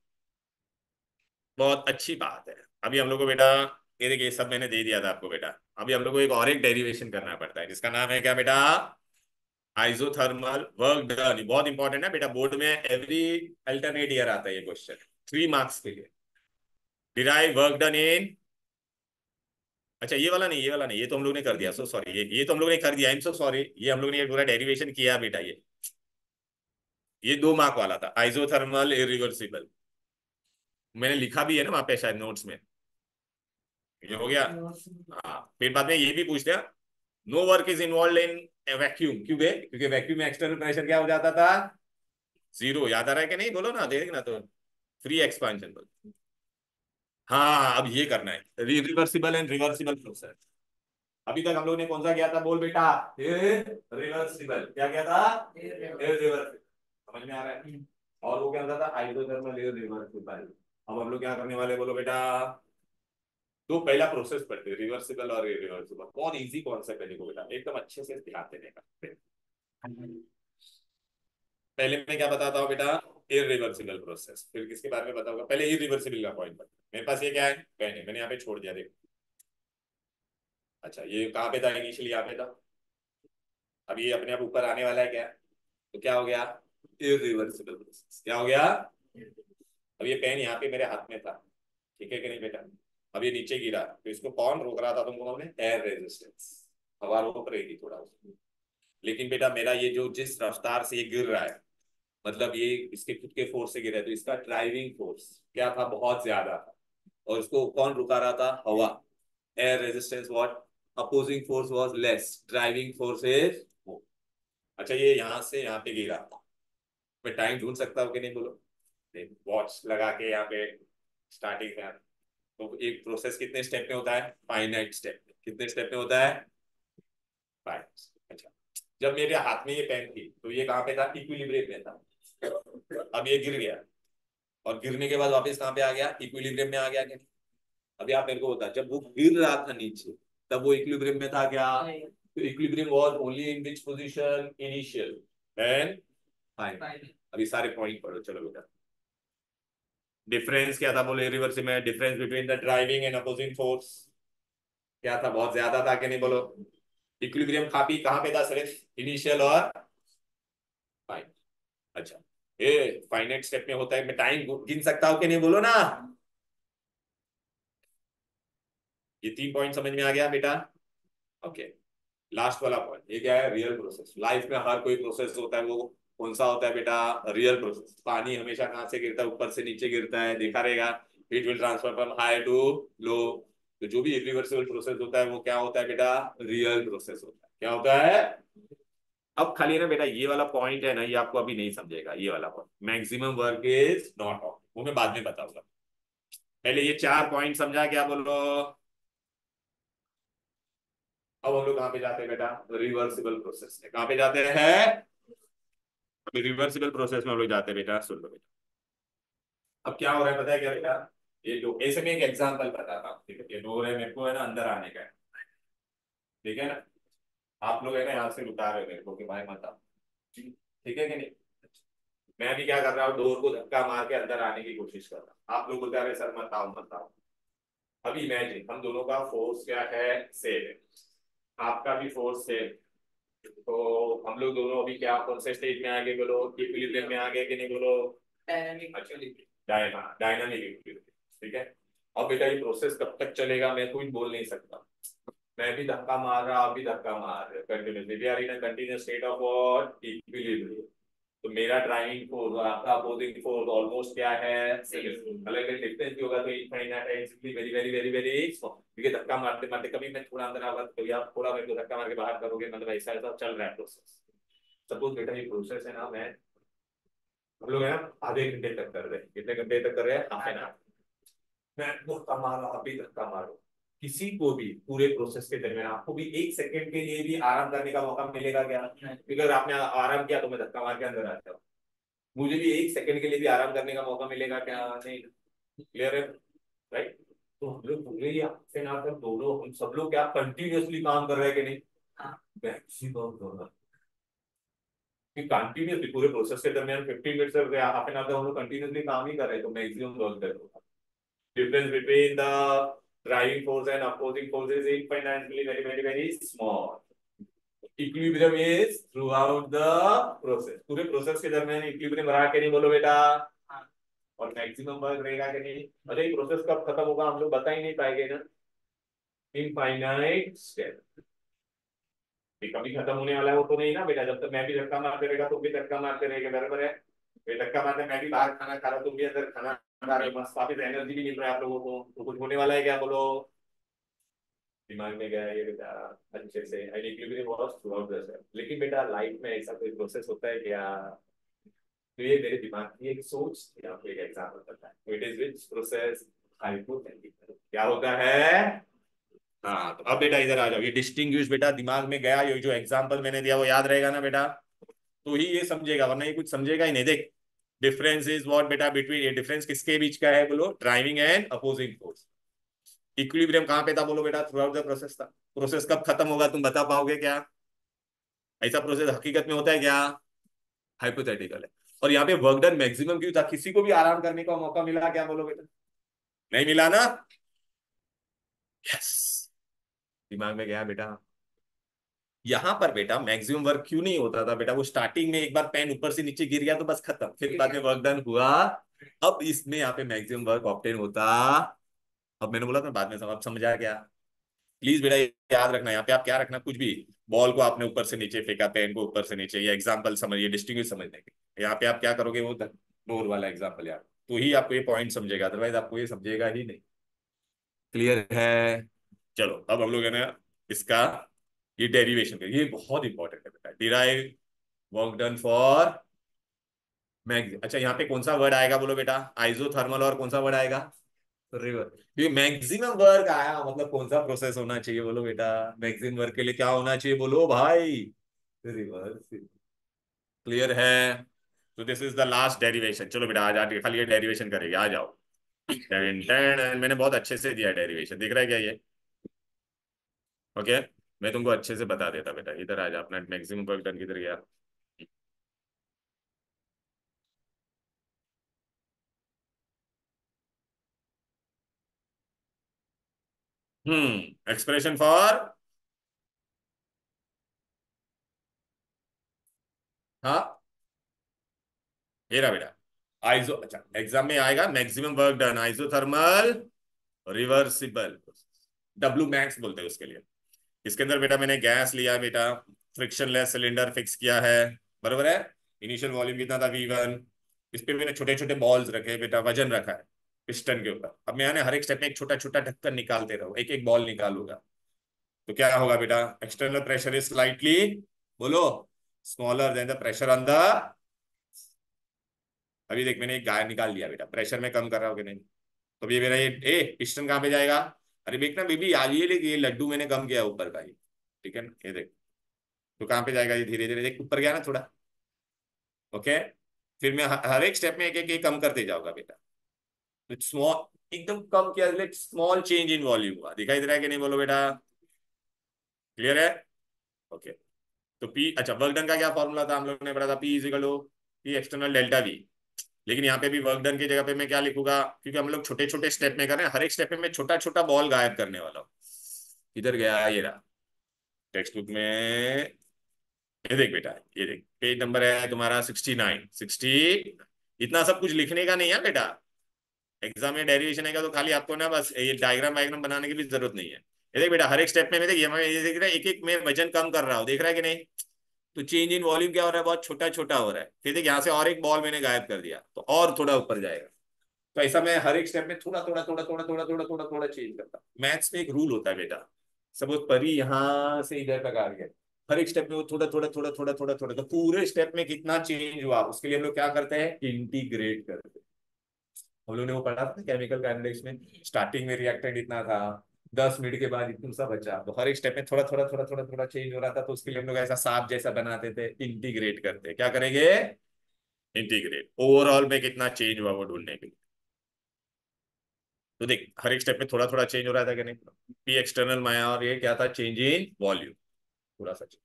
बहुत अच्छी बात है। अभी हम लोग को बेटा, ये देखिए सब मैंने दे दिया था आपको बेटा, अभी हम लोग को एक और एक डेरिवेशन करना पड़ता है जिसका नाम है क्या बेटा, आइसोथर्मल वर्क डन, बहुत इंपॉर्टेंट है बेटा, बोर्ड में एवरी अल्टरनेट ईयर आता है ये क्वेश्चन, 3 मार्क्स के लिए, डिराइव वर्क डन इन, अच्छा ये वाला नहीं, ये वाला नहीं, ये तो हम लोग ने कर दिया, सो सॉरी, ये तो हम लोग ने कर दिया, आई एम सो सॉरी, ये हम लोग ने ये पूरा डेरिवेशन किया बेटा, ये 2 मार्क वाला था, आइसोथर्मल इरिवर्सिबल, मैंने लिखा भी है ना वहां पे शायद नोट्स में, ये हो गया। हाँ फिर बाद में ये भी पूछते हैं, no work is involve in vacuum, क्यों बे, क्योंकि वैक्यूम में एक्सटर्नल प्रेशर क्या हो जाता था, 0, याद आ रहा है कि नहीं बोलो ना, देखना तो, फ्री एक्सपांशन बोल, हाँ अब ये करना है, रिवर्सिबल एंड रिवर्सिबल प्रोसेस। अभी तक हम लोग ने कौन सा किया था बोल बेटा, रिवर्सिबल, क्या किया था, इररिवर्सिबल, समझ में आ रहा है, और वो क्या होता था, आइसोथर्मल इररिवर्सिबल। अब हम लोग क्या करने वाले बोलो बेटा, तो पहला प्रोसेस पढ़ते, रिवर्सिबल और इरिवर्सिबल, बहुत इजी कॉन्सेप्ट है, देखो बेटा एकदम अच्छे से ध्यान देने का। पहले मैं क्या बताता हूँ बेटा, इरिवर्सिबल प्रोसेस, फिर किसके बारे में बताऊंगा, पहले इरिवर्सिबल का पॉइंट बता, मेरे पास ये क्या है पेन है, मैंने यहाँ पे छोड़ दिया देखो, अच्छा ये कहाँ पे था इनिशियली, यहाँ पे था, अब ये अपने आप ऊपर आने वाला है क्या, तो क्या हो गया, इरिवर्सिबल प्रोसेस, क्या हो गया, अब ये पेन यहाँ पे मेरे हाथ में था, ठीक है कि नहीं बेटा, अब ये नीचे गिरा तो इसको कौन रोक रहा था तुमको, हमने एयर रेजिस्टेंस, हवा रोक रही थी थोड़ा उसको, लेकिन बेटा मेरा ये जो जिस रफ्तार से ये गिर रहा है, मतलब ये इसके खुद के फोर्स से गिरा है, तो इसका ड्राइविंग फोर्स क्या था, बहुत ज्यादा था, और इसको कौन रुका रहा था, हवा, air resistance what, opposing force was less, driving force is more. अच्छा ये यहाँ से यहाँ पे गिरा, मैं टाइम ढूंढ सकता हूँ कि नहीं बोलो, वॉच लगा के यहाँ पे स्टार्टिंग में, तो एक प्रोसेस कितने स्टेप में होता है? फाइनाइट स्टेप में। कितने स्टेप में होता है? 5। अच्छा, जब मेरे हाथ में ये पेन थी तो ये कहाँ पे था? इक्विलिब्रियम में था। अब ये गिर गया, और गिरने के बाद वापस कहाँ पे आ गया? इक्विलिब्रियम में आ गया क्या? अभी आप मेरे को बता, जब वो गिर रहा था नीचे तब वो इक्विलिब्रियम में था क्या? तो equilibrium was only in which position? Initial and final. अभी सारे पॉइंट पढ़ो, चलो बेटा। डिफरेंस क्या था बोले? रिवर्स में difference between the driving and opposing force क्या था? बहुत ज्यादा था कि नहीं बोलो? इक्विलिब्रियम काफी कहाँ पे था? सिर्फ इनिशियल और फाइनल। अच्छा, ये फाइनाइट स्टेप में होता है, मैं टाइम गिन सकता हूँ कि नहीं बोलो ना? ये 3 पॉइंट समझ में आ गया बेटा? ओके, लास्ट वाला पॉइंट ये क्या है? Real process. लाइफ में हर कोई प्रोसेस होता है, वो कौन सा होता है बेटा? Real process. पानी हमेशा कहाँ से गिरता है? ऊपर से नीचे गिरता है, देखा रहेगा। It will transfer from high to low. तो जो भी इरिवर्सिबल प्रोसेस होता है वो क्या होता है बेटा? रियल प्रोसेस होता है। क्या होता है? अब खाली ना बेटा ये वाला पॉइंट है ना, ये आपको अभी नहीं समझेगा। ये वाला point, maximum work is not of, वो मैं बाद में बताऊंगा। पहले ये 4 पॉइंट समझा क्या बोलो? अब हम लोग कहाँ पे जाते हैं बेटा? रिवर्सिबल प्रोसेस में। कहाँ पे जाते हैं? अभी रिवर्सिबल प्रोसेस में हम लोग जाते हैं बेटा, सुन लो बेटा। अब क्या हो रहा है पता है क्या बेटा? ये जो ऐसे में एक एग्जांपल बताता हूँ, ठीक है? ये डोर है, मेरे को है ना अंदर आने का है, ठीक है ना? आप लोग है ना यहाँ से उतार रहे हो मेरे को कि भाई मत आओ, ठीक है कि नहीं? मैं भी क्या कर रहा हूँ? डोर को धक्का मार के अंदर आने की कोशिश कर रहा हूँ। आप लोग बता रहे सर मत आओ मत आओ। अभी इमेजिन हम दोनों का फोर्स क्या है? सेम है। आपका भी फोर्स सेम। तो हम लोग दोनों अभी क्या कौन से स्टेज में आगे बोलो? इक्विलिब्रियम में आगे कि नहीं बोलो? डायनामिक। अच्छा, डायनामिक इक्विलिब्रियम, ठीक है। अब बेटा ये प्रोसेस कब तक चलेगा मैं कुछ बोल नहीं सकता। मैं भी धक्का मार रहा, आप भी धक्का मार रहे, continuously we are in a continuous state of what? Equilibrium. तो मेरा ड्राइविंग फोर्स और आपका अपोजिंग फोर्स ऑलमोस्ट क्या है? अलग अलग डिफरेंस भी होगा तो इनफाइनाइट है, simply very very very very small. क्योंकि धक्का मारते मारते कभी मैं थोड़ा अंदर आऊंगा, कभी आप थोड़ा मेरे को धक्का मार के बाहर करोगे, मतलब ऐसा ऐसा चल रहा है प्रोसेस। सपोज बेटा ये प्रोसेस है ना, मैं हम लोग है ना आधे घंटे तक कर रहे हैं। कितने घंटे तक कर रहे हैं? Half an hour. मैं धक्का मार रहा, अभी धक्का मारो। किसी को भी पूरे प्रोसेस के दरमियान आपको भी 1 सेकंड के लिए भी आराम करने का मौका मिलेगा क्या? क्योंकि अगर आपने आराम किया तो मैं धक्का मार के अंदर आ जाऊँ। मुझे भी 1 सेकंड के लिए भी आराम करने का मौका मिलेगा क्या? नहीं। क्लियर है? राइट। तो हम लोग पूरे ही आपसे ना कर दोनों हम सब लोग क्या कंटिन्यूअसली काम कर रहे हैं कि नहीं? मैक्सिमम दोनों कंटिन्यूसली पूरे प्रोसेस के दरमियान 15 मिनट से हाफ एन आवर हम लोग कंटिन्यूसली काम ही कर रहे हैं, तो मैक्सिमम वर्क करो। Difference between the driving force and opposing force is infinitely very very very small. Equilibrium is throughout the process. पूरे प्रोसेस के दरमियान इक्विलिब्रियम रहा के नहीं बोलो बेटा? और मैक्सिमम वर्क रहेगा कि नहीं? अरे ये प्रोसेस कब खत्म होगा हम लोग बता ही नहीं पाएंगे ना। Infinite step. कभी खत्म होने वाला है वो तो नहीं ना बेटा? जब तक मैं भी धक्का मारते रहेगा तुम भी धक्का मारते रहेगा, बराबर है? ये धक्का मारते मैं भी बाहर खाना खा रहा तुम भी अंदर खाना खा रहे हो, मस्त वापिस एनर्जी भी मिल रहा है आप लोगों को, तो कुछ होने वाला है क्या बोलो? दिमाग में गया ये बेटा अच्छे से। And equilibrium was throughout the cell. लेकिन बेटा लाइफ में ऐसा कोई प्रोसेस होता है क्या? तो ये मेरे दिमाग की एक सोच थी, आपको एक एग्जांपल बताएं। It is which process? Hypothetical. क्या होता है? हाँ, तो अब बेटा इधर आ जाओ। ये डिस्टिंग्विश बेटा दिमाग में गया, ये जो एग्जांपल मैंने दिया वो याद रहेगा ना बेटा? तो ही ये समझेगा, वरना ये कुछ समझेगा ही नहीं। देख, डिफरेंस इज व्हाट बेटा? बिटवीन, ये डिफरेंस किसके बीच का है बोलो? Driving and opposing force. Equilibrium कहाँ पे था बोलो बेटा? थ्रू आउट द प्रोसेस था। प्रोसेस कब खत्म होगा तुम बता पाओगे क्या? ऐसा प्रोसेस हकीकत में होता है क्या? हाइपोथेटिकल है। और यहाँ पे वर्क डन मैक्सिमम क्यों था? किसी को भी आराम करने का मौका मिला क्या बोलो बेटा? नहीं मिला ना? यस, दिमाग में गया बेटा। यहां पर बेटा मैक्सिमम वर्क क्यों नहीं होता था बेटा? वो स्टार्टिंग में एक बार पेन ऊपर से नीचे गिर गया तो बस खत्म, फिर बाद में वर्क डन हुआ। अब इसमें यहाँ पे मैक्सिमम वर्क ऑब्टेन होता। अब मैंने बोला था बाद में समझा क्या? प्लीज बेटा ये याद रखना, यहाँ पे आप क्या रखना, कुछ भी बॉल को आपने ऊपर से नीचे फेंका, पेन को ऊपर से नीचे, ये एग्जांपल समझिए, डिस्टिंग्विश समझने के। यहाँ पे आप क्या करोगे? वो डोर वाला एग्जांपल यार, तो ही आपको ये पॉइंट समझेगा, अदरवाइज आपको ये समझेगा ही नहीं। क्लियर है? चलो अब हम लोग है ना इसका ये डेरिवेशन, ये बहुत इंपॉर्टेंट है बेटा। डिराइव वर्क डन फॉर अच्छा यहाँ पे कौन सा वर्ड आएगा बोलो बेटा, आइसोथर्मल, और कौन सा वर्ड आएगा, रिवर। ये मैक्सिमम वर्क आया, मतलब कौन सा प्रोसेस होना चाहिए बोलो बेटा, मैक्सिमम वर्क के लिए क्या होना चाहिए बोलो भाई, रिवर्स। क्लियर है। तो this is the last derivation. चलो बेटा आज आके खाली ये डेरिवेशन करेंगे, आ जाओ। मैंने बहुत अच्छे से दिया डेरिवेशन, दिख रहा है क्या ये? ओके, मैं तुमको अच्छे से बता देता बेटा, इधर आ जा, अपना मैक्सिमम वर्क डन किधर गया। एक्सप्रेशन फॉर, हाँ ये रहा बेटा, आइसो, अच्छा एग्जाम में आएगा maximum work done isothermal reversible, W max बोलते हैं उसके लिए। इसके अंदर बेटा मैंने गैस लिया बेटा, फ्रिक्शनलेस सिलेंडर फिक्स किया है, बरोबर है। इनिशियल वॉल्यूम कितना था V1, इस पे मैंने छोटे छोटे बॉल्स रखे बेटा, वजन रखा है पिस्टन के ऊपर। अब मैं हर एक स्टेप में एक छोटा छोटा ढक्कन निकालते रहो, एक एक बॉल निकालूंगा, तो क्या होगा बेटा, एक्सटर्नल प्रेशर इज स्लाइटली, बोलो, smaller than the pressure on the, अभी देख मैंने एक गाय निकाल दिया बेटा, प्रेशर में कम कर रहा हूँ कि नहीं, तो ये मेरा ये पिस्टन कहाँ पे जाएगा, अरे देखना बेबी आज ये लेके ये लड्डू मैंने कम किया ऊपर का ही, ठीक है ना, ये देख, तो कहाँ पे जाएगा ये, धीरे धीरे देख ऊपर गया ना थोड़ा। ओके, फिर मैं हर एक स्टेप में एक एक कम करते जाऊंगा बेटा, तो स्मॉल एकदम कम किया, स्मॉल चेंज इन वॉल्यूम हुआ, दिखाई दे रहा है कि नहीं बोलो बेटा, क्लियर है। ओके, तो पी, अच्छा वर्क डन का क्या फॉर्मूला था हम लोग ने पढ़ा था, P is equal to P external delta V. लेकिन यहाँ पे भी वर्क डन की जगह पे मैं क्या लिखूंगा, क्योंकि हम लोग छोटे छोटे स्टेप में कर रहे हैं, हर एक स्टेप में मैं छोटा छोटा बॉल गायब करने वाला हूँ। इधर गया, ये रहा टेक्स्ट बुक में, ये देख बेटा, ये देख पेज नंबर है तुम्हारा 69 60। इतना सब कुछ लिखने का नहीं है बेटा, एग्जाम में डेरिवेशन है तो खाली आपको ना बस ये डायग्राम वायग्राम बनाने की भी जरूरत नहीं है। ये देख बेटा हर एक स्टेप में मैं देख, ये देख रहा है, एक एक में वजन कम कर रहा हूँ, देख रहा है कि नहीं, तो चेंज इन वॉल्यूम क्या हो रहा है, बहुत छोटा छोटा हो रहा है। फिर देख यहाँ से और एक बॉल मैंने गायब कर दिया, तो और थोड़ा ऊपर जाएगा। तो ऐसा मैं हर एक स्टेप में थोड़ा थोड़ा थोड़ा थोड़ा थोड़ा थोड़ा थोड़ा थोड़ा चेंज करता हूँ। मैथ्स में एक रूल होता है बेटा, सपोज परी यहाँ से इधर तक आ गया, हर एक स्टेप में वो थोड़ा थोड़ा थोड़ा थोड़ा थोड़ा थोड़ा, तो पूरे स्टेप में कितना चेंज हुआ उसके लिए हम लोग क्या करते हैं, इंटीग्रेट करते हैं। हम लोग ने वो पढ़ा था केमिकल काइनेटिक्स में, स्टार्टिंग में रिएक्टेंट इतना था, 10 मिनट के बाद इतना सा बचा, तो हर एक स्टेप में थोड़ा थोड़ा थोड़ा थोड़ा थोड़ा चेंज हो रहा था, तो उसके लिए हम लोग ऐसा सांप जैसा बनाते थे, इंटीग्रेट करते, क्या करेंगे, इंटीग्रेट, ओवरऑल में कितना चेंज हुआ वो ढूंढने के लिए। तो देख हर एक स्टेप में थोड़ा थोड़ा चेंज हो रहा था कि नहीं, पी एक्सटर्नल माया, और ये क्या था, चेंज इन वॉल्यूम, थोड़ा सा change।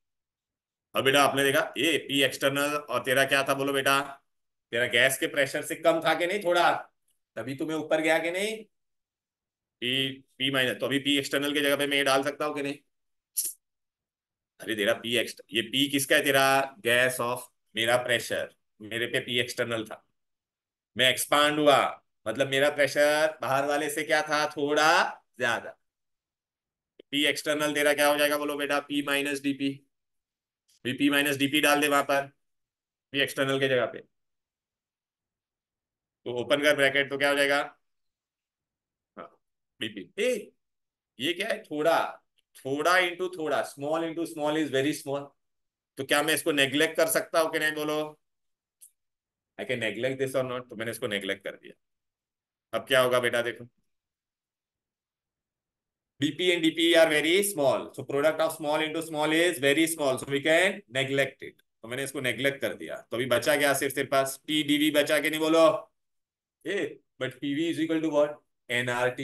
अब बेटा आपने देखा ये पी एक्सटर्नल और तेरा क्या था बोलो बेटा, तेरा गैस के प्रेशर से कम था कि नहीं थोड़ा, तभी तुम्हें ऊपर गया कि नहीं, पी पी माइनस, तो अभी पी एक्सटर्नल की जगह पे मैं ये डाल सकता हूँ कि नहीं, अरे तेरा पी एक्स, ये पी किसका है, तेरा गैस ऑफ, मेरा प्रेशर मेरे पे पी एक्सटर्नल था, मैं एक्सपांड हुआ, मतलब मेरा प्रेशर बाहर वाले से क्या था, थोड़ा ज्यादा, पी एक्सटर्नल तेरा क्या हो जाएगा बोलो बेटा, P minus DP, P minus DP डाल दे वहां पर पी एक्सटर्नल के जगह पे, तो ओपन कर ब्रैकेट, तो क्या हो जाएगा, हाँ डीपी ए, ये क्या है, थोड़ा, थोड़ा इंटू थोड़ा, small into small is very small, तो क्या मैं इसको नेग्लेक्ट कर सकता हूँ कि नहीं बोलो, आई कैन नेग्लेक्ट दिस और नॉट, तो मैंने इसको नेग्लेक्ट कर दिया। अब क्या होगा बेटा देखो, dp and dp are very small, so product of small into small is very small, so we can neglect it, तो मैंने इसको नेग्लेक्ट कर दिया, तो अभी बचा क्या सिर्फ तेरे पास p dv बचा के नहीं बोलो, ए, but pv is equal to what, nrt,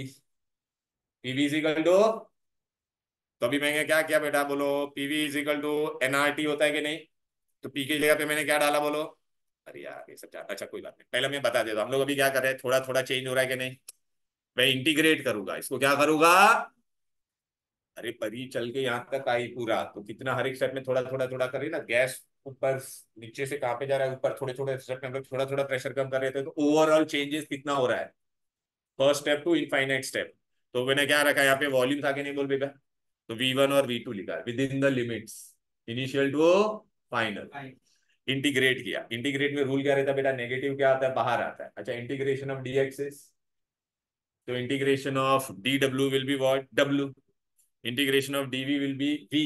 pv is equal to, तो अभी मैंने क्या किया बेटा बोलो, pv is equal to nrt होता है कि नहीं, तो p की जगह पे मैंने क्या डाला बोलो, अरे यार ये सब अच्छा कोई बात नहीं, पहले मैं बता देता हूँ हम लोग अभी क्या कर रहे हैं, थोड़ा थोड़ा चेंज हो रहा है कि नहीं, मैं इंटीग्रेट करूंगा इसको, क्या करूंगा, अरे परी चल के यहाँ तक आई पूरा, तो कितना हर एक स्टेप में थोड़ा थोड़ा थोड़ा कर रही ना, गैस ऊपर नीचे से कहाँ पे जा रहा है, ऊपर थोड़े थोड़े स्टेप में हम लोग थोड़ा थोड़ा प्रेशर कम कर रहे थे, तो ओवरऑल चेंजेस कितना हो रहा है, first step to infinite step. तो मैंने क्या रखा है यहाँ पे, वॉल्यूम था कि नहीं बोल बेटा, तो V1 और V2 लिखा है, within the limits, initial to final, integrate किया, इंटीग्रेट में रूल क्या रहता है बेटा, नेगेटिव क्या आता है, बाहर आता है, अच्छा इंटीग्रेशन ऑफ डी एक्सिस, तो integration of D W will be what, W, integration of dv will be v,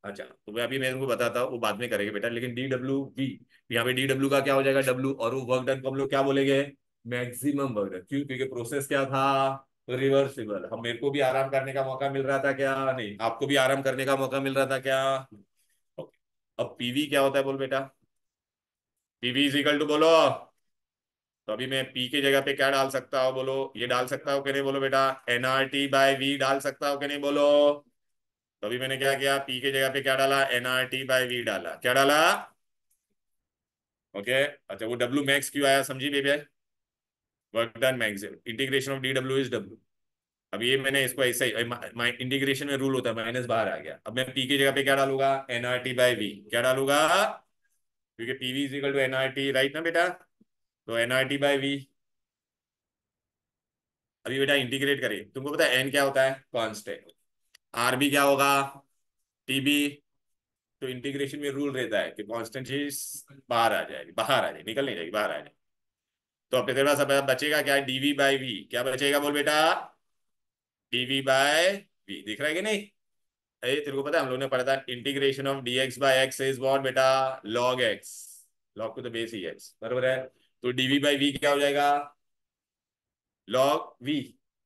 अच्छा तो मैं अभी मैं तुमको बताता हूँ, वो बाद में करेंगे बेटा, लेकिन DW V, यहाँ पे DW का क्या हो जाएगा W, और वो वर्क डन को हम लोग क्या बोलेंगे, मैक्सिमम वर्क डन। क्यों? क्योंकि प्रोसेस क्या था, रिवर्सिबल। हम, मेरे को भी आराम करने का मौका मिल रहा था क्या, नहीं, आपको भी आराम करने का मौका मिल रहा था क्या। ओके, अब PV क्या होता है बोल बेटा, PV इज इक्वल टू बोलो, तो अभी मैं P की जगह पे क्या डाल सकता हूँ बोलो, ये डाल सकता हूँ कि नहीं बोलो बेटा, nRT/V डाल सकता हूँ कि नहीं बोलो। तो अभी मैंने क्या किया, P की जगह पे क्या डाला, nRT/V डाला, क्या डाला। ओके, अच्छा वो W मैक्स क्यों आया समझी baby, work done maximum integration of DW is W। अब ये मैंने इसको ऐसे ही इंटीग्रेशन में रूल होता है, माइनस बाहर आ गया। अब मैं P की जगह पे क्या डालूंगा, nRT/V, क्या डालूंगा, क्योंकि PV is equal to nRT, right ना बेटा। तो nRT/V, अभी बेटा इंटीग्रेट करें, तुमको पता है n क्या होता है, कांस्टेंट। RB क्या होगा, TB। तो इंटीग्रेशन में रूल रहता है कि कांस्टेंट चीज बाहर आ जाएगी, बाहर आ जाएगी, निकल नहीं जाएगी, बाहर आ जाएगी। तो अब तेरे पास अब बचेगा क्या, DV/V, क्या बचेगा बोल बेटा, DV/V, दिख रहा है कि नहीं। अरे तेरे को पता है हम लोग ने पढ़ा था, integration of dx/x is what बेटा, log x, log to the base ही x, बरोबर है। तो DV/V क्या हो जाएगा, log v,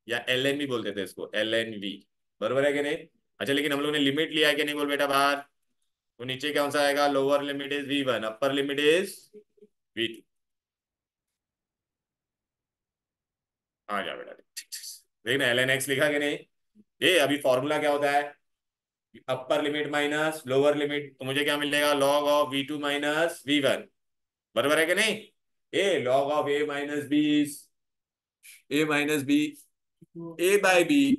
या ln भी बोलते थे इसको, ln v, बरोबर है कि नहीं। अच्छा लेकिन हम लोग ने लिमिट लिया है कि नहीं बोल बेटा बाहर, तो नीचे कौन सा आएगा, lower limit is V1, upper limit is V2। आ जा बेटा, देखना ln x लिखा कि नहीं। ये अभी फॉर्मूला क्या होता है, upper limit minus lower limit, तो मुझे क्या मिलेगा, log of V2 minus V1, बराबर है कि नहीं। A log of A minus B, A minus B, A/B।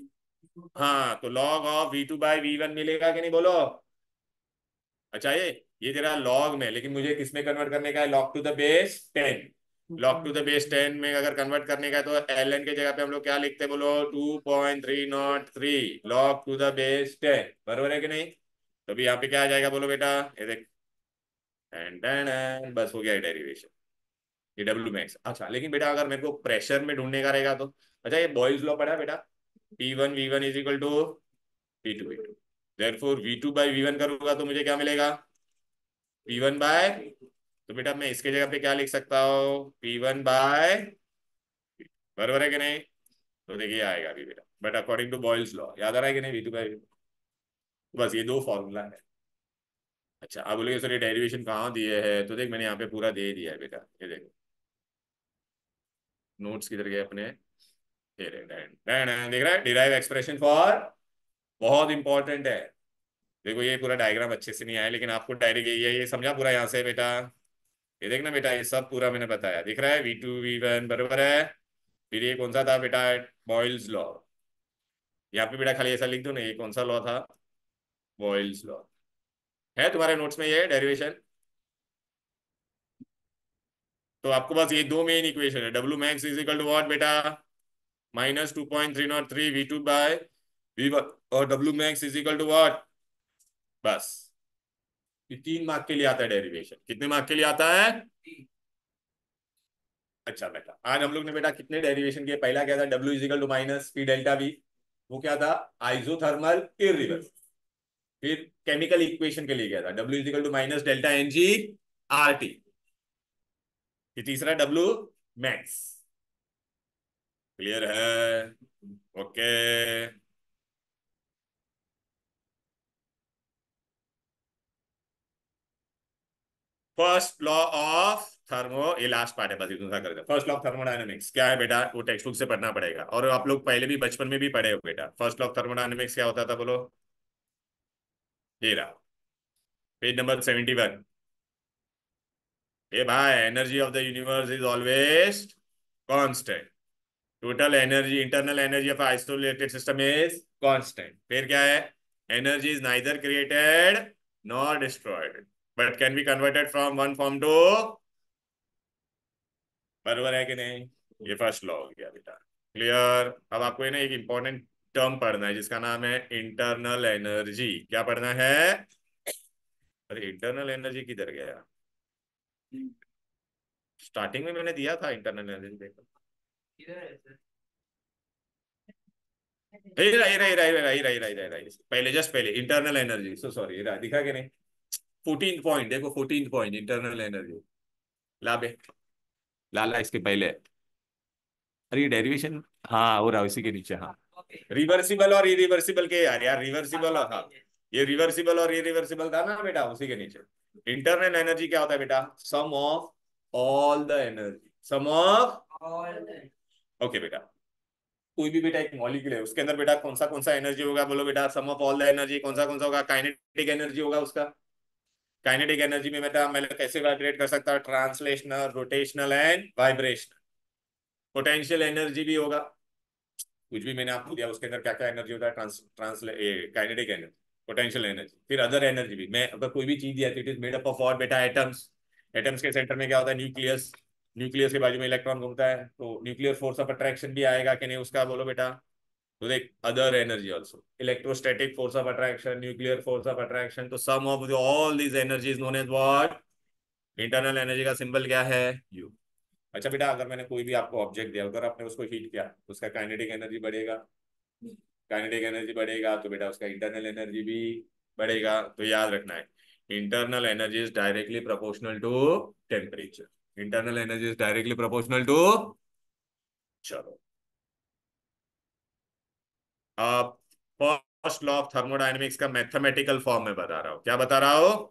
हाँ तो log ऑफ V2/V1 मिलेगा कि नहीं बोलो। अच्छा ये तेरा लॉग में, लेकिन मुझे किस में कन्वर्ट करने का है, log to the base 10। log to the base 10 में अगर कन्वर्ट करने का है तो ln के जगह पे हम लोग क्या लिखते हैं बोलो, 2.303 log टू द बेस 10, बराबर है कि नहीं। तो अभी यहाँ पे क्या आ जाएगा बोलो बेटा, ये देख, बस हो गया डेरिवेशन, ये W मैक्स। अच्छा लेकिन बेटा अगर मेरे को प्रेशर में ढूंढने का रहेगा तो, अच्छा ये बॉयल्स लॉ पढ़ा है बेटा, P1 V1 is equal to P2 V2, therefore V2/V1 करूंगा तो मुझे क्या मिलेगा, P1 बाय, तो बेटा मैं इसके जगह पे क्या लिख सकता हूँ, P1/, बराबर है कि नहीं। तो देखिए आएगा अभी बेटा, but according to Boyle's law, याद आ रहा है कि नहीं, V2/V1, बस ये दो फॉर्मूला है। अच्छा आप बोलोगे सर ये डेरिवेशन कहाँ दिए है, तो देख मैंने यहाँ पे पूरा दे दिया है बेटा, ये देखो नोट्स किधर गए अपने, ये रहे, देख रहा है, डिराइव एक्सप्रेशन फॉर, बहुत इंपॉर्टेंट है। देखो ये पूरा डायग्राम अच्छे से नहीं आया, लेकिन आपको डायरेक्ट ये समझा पूरा यहाँ से बेटा, ये देखना बेटा, ये सब पूरा मैंने बताया, दिख रहा है, V2/V1 बराबर है। फिर ये कौन सा था बेटा, बॉयल्स लॉ। यहाँ पे बेटा खाली ऐसा लिख दो ना, ये कौन सा लॉ था, बॉयल्स लॉ, है तुम्हारे नोट्स में ये डेरिवेशन। तो आपको बस ये दो मेन इक्वेशन है, W max is equal to what बेटा, -2.303 V2/V1, और W max is equal to what, बस। ये 3 मार्क के लिए आता है डेरिवेशन, कितने मार्क के लिए आता है। अच्छा बेटा आज हम लोग ने बेटा कितने डेरिवेशन किए, पहला क्या था, W is equal to minus P∆V, वो क्या था, आइसोथर्मल इरिवर्स। फिर केमिकल इक्वेशन के लिए क्या था, W is equal to minus ΔNg/RT। ये तीसरा W मैक्स, क्लियर है, okay. First law of thermo, ये लास्ट पार्ट है बस, इतना कर दे। फर्स्ट लॉ ऑफ थर्मोडायनेमिक्स क्या है बेटा, वो टेक्स्ट बुक से पढ़ना पड़ेगा, और आप लोग पहले भी बचपन में भी पढ़े हो बेटा। फर्स्ट लॉ ऑफ थर्मोडायनेमिक्स क्या होता था बोलो, ये रहा, पेज नंबर 71। ए भाई, energy of the universe is always constant, total energy, internal energy of isolated system is constant. फिर क्या है, energy is neither created nor destroyed but can be converted from one form to, बराबर है कि नहीं। ये फर्स्ट लॉ हो गया बेटा, क्लियर। अब आपको ये ना एक इंपॉर्टेंट टर्म पढ़ना है जिसका नाम है इंटरनल एनर्जी। क्या पढ़ना है, अरे इंटरनल एनर्जी किधर गया, स्टार्टिंग में मैंने दिया था इंटरनल एनर्जी, देखो इधर है सर। पहले जस्ट पहले इंटरनल एनर्जी, सो सॉरी, दिखा के नहीं। 14 पॉइंट देखो, 14 पॉइंट इंटरनल एनर्जी। ला बे, ला इसके पहले। अरे ये डेरिवेशन, हाँ हो रहा है इसी के नीचे, हाँ। रिवर्सिबल और इरिवर्सिबल के यार, रिवर्सिबल और, हाँ, ये रिवर्सिबल और इरिवर्सिबल था ना बेटा, उसी के नीचे। इंटरनल एनर्जी क्या होता है बेटा? Sum of all the energy, sum of, okay बेटा। कोई भी बेटा एक मॉलिक्यूल है, उसके अंदर बेटा कौन सा एनर्जी होगा, बोलो बेटा, sum of all the energy कौन सा होगा? काइनेटिक एनर्जी होगा उसका। काइनेटिक एनर्जी में बेटा मैं कैसे वाइब्रेट कर सकता हूँ? Translational, rotational and vibrational. Potential energy भी होगा, कुछ भी मैंने आपको दिया उसके अंदर क्या क्या एनर्जी होता है? काइनेटिक एनर्जी, पोटेंशियल एनर्जी, फिर अदर एनर्जी भी। मैं अगर कोई भी चीज दिया तो it is made up of और बेटा एटम्स। एटम्स के सेंटर में क्या होता है? न्यूक्लियस। न्यूक्लियस के बाजू में इलेक्ट्रॉन घूमता है, तो न्यूक्लियर फोर्स ऑफ अट्रैक्शन भी आएगा कि नहीं उसका, बोलो बेटा। तो देख, other energy also, electrostatic force of attraction, nuclear force of attraction, तो sum of all these energies known as what? Internal energy का सिंबल क्या है? यू। अच्छा बेटा, अगर मैंने कोई भी आपको ऑब्जेक्ट दिया, अगर आपने उसको हीट किया, तो उसका काइनेटिक एनर्जी बढ़ेगा। काइनेटिक एनर्जी बढ़ेगा तो बेटा उसका इंटरनल एनर्जी भी बढ़ेगा। तो याद रखना है, internal energy is directly proportional to temperature. Internal energy is directly proportional to, चलो अब फर्स्ट लॉ ऑफ थर्मोडायनेमिक्स का मैथमेटिकल फॉर्म में बता रहा हूं। क्या बता रहा हूं?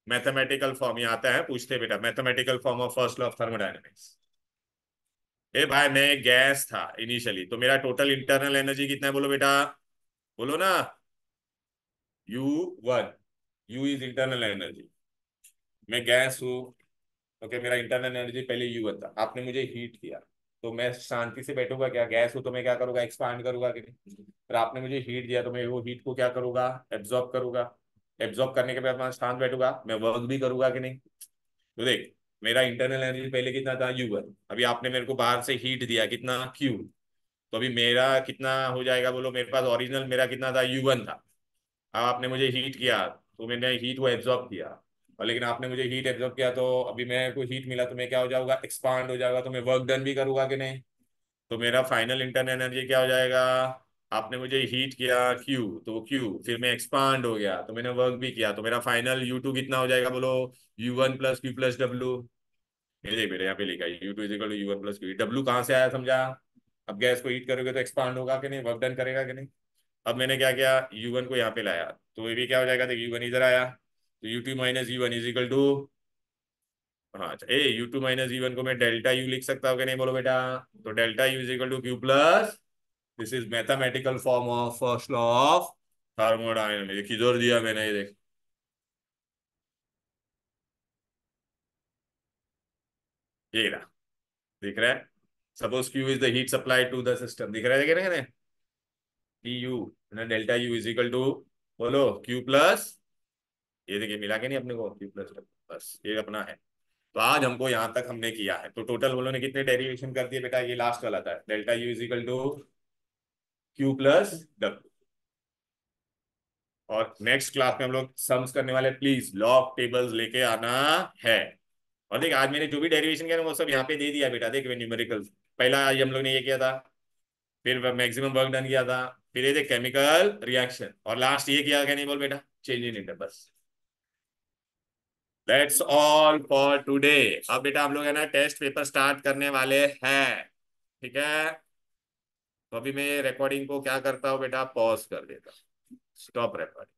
Mathematical form. ये आता है, पूछते बेटा, mathematical form of first law of thermodynamics. ए भाई, मैं गैस था इनिशियली, तो मेरा टोटल इंटरनल एनर्जी कितना है, बोलो बेटा, बोलो ना। U1, U is internal energy. मैं गैस हूँ, ओके, मेरा इंटरनल एनर्जी पहले U1 था। आपने मुझे हीट किया, तो मैं शांति से बैठूंगा क्या? गैस हूँ तो मैं क्या करूंगा? एक्सपांड करूंगा कि नहीं? पर आपने मुझे हीट दिया, तो मैं वो हीट को क्या करूंगा? एब्जॉर्ब करूंगा। एब्जॉर्ब करने के बाद मैं शांत बैठूंगा, मैं वर्क भी करूंगा कि नहीं? तो देख, मेरा इंटरनल एनर्जी पहले कितना था? U1। अभी आपने मेरे को बाहर से हीट दिया, कितना? Q। तो अभी मेरा कितना हो जाएगा, बोलो? मेरे पास ओरिजिनल मेरा कितना था? U1 था। अब आपने मुझे हीट किया, तो मैंने हीट को एब्जॉर्ब किया, और लेकिन आपने मुझे हीट एब्जॉर्ब किया, तो अभी मेरे को हीट मिला, तो मैं क्या हो जाऊंगा? एक्सपांड हो जाऊंगा, तो मैं वर्क डन भी करूंगा कि नहीं? तो मेरा फाइनल इंटरनल एनर्जी क्या हो जाएगा? आपने मुझे हीट किया Q, तो Q, फिर मैं एक्सपांड हो गया, तो मैंने वर्क भी किया, तो मेरा फाइनल U2 कितना हो जाएगा, बोलो? U1 plus Q plus W। ये देख मेरे यहाँ पे लिखा है, U2 is equal to U1 plus Q। W कहाँ से आया, समझा? अब गैस को हीट करोगे तो एक्सपांड होगा कि नहीं? वर्क डन करेगा कि नहीं? अब मैंने क्या किया? U1 को यहाँ पे लाया, तो ये भी क्या हो जाएगा? देखिए, U1 इधर आया, तो U2 minus U1 is equal to, हाँ अच्छा, U2 माइनस U1 को मैं डेल्टा U लिख सकता हूँ कि नहीं, बोलो बेटा? तो delta U is equal to Q plus, this is mathematical form of first law of thermodynamics. किधर दिया मैंने, ये देख, ये रहा, दिख रहा है? Suppose Q is the heat supply to the system, दिख रहा है? देख रहे हैं? TU delta U is equal to, बोलो, Q प्लस, ये देखिए मिला के नहीं अपने को? Q प्लस, बस ये अपना है। तो आज हमको यहां तक हमने किया है, तो टोटल बोलो ने कितने डेरिवेशन कर दिए बेटा? ये लास्ट वाला था, delta U is equal to Q plus W। और नेक्स्ट क्लास में हम लोग सम्स करने वाले, प्लीज लॉग टेबल्स लेके आना है। और देख, आज मैंने जो भी डेरिवेशन किया ना, वो सब यहाँ पे दे दिया बेटा, देख न्यूमेरिकल्स। पहला आज हम लोग ने ये किया था, फिर मैक्सिमम वर्क डन किया था, फिर ये देख केमिकल रिएक्शन, और लास्ट ये किया क्या नहीं, बोल बेटा? चेंज इन इंटर, बस। That's all for today. अब बेटा हम लोग है ना टेस्ट पेपर स्टार्ट करने वाले हैं, ठीक है? तो अभी मैं रिकॉर्डिंग को क्या करता हूँ बेटा, पॉज कर देता हूँ, स्टॉप रिकॉर्डिंग।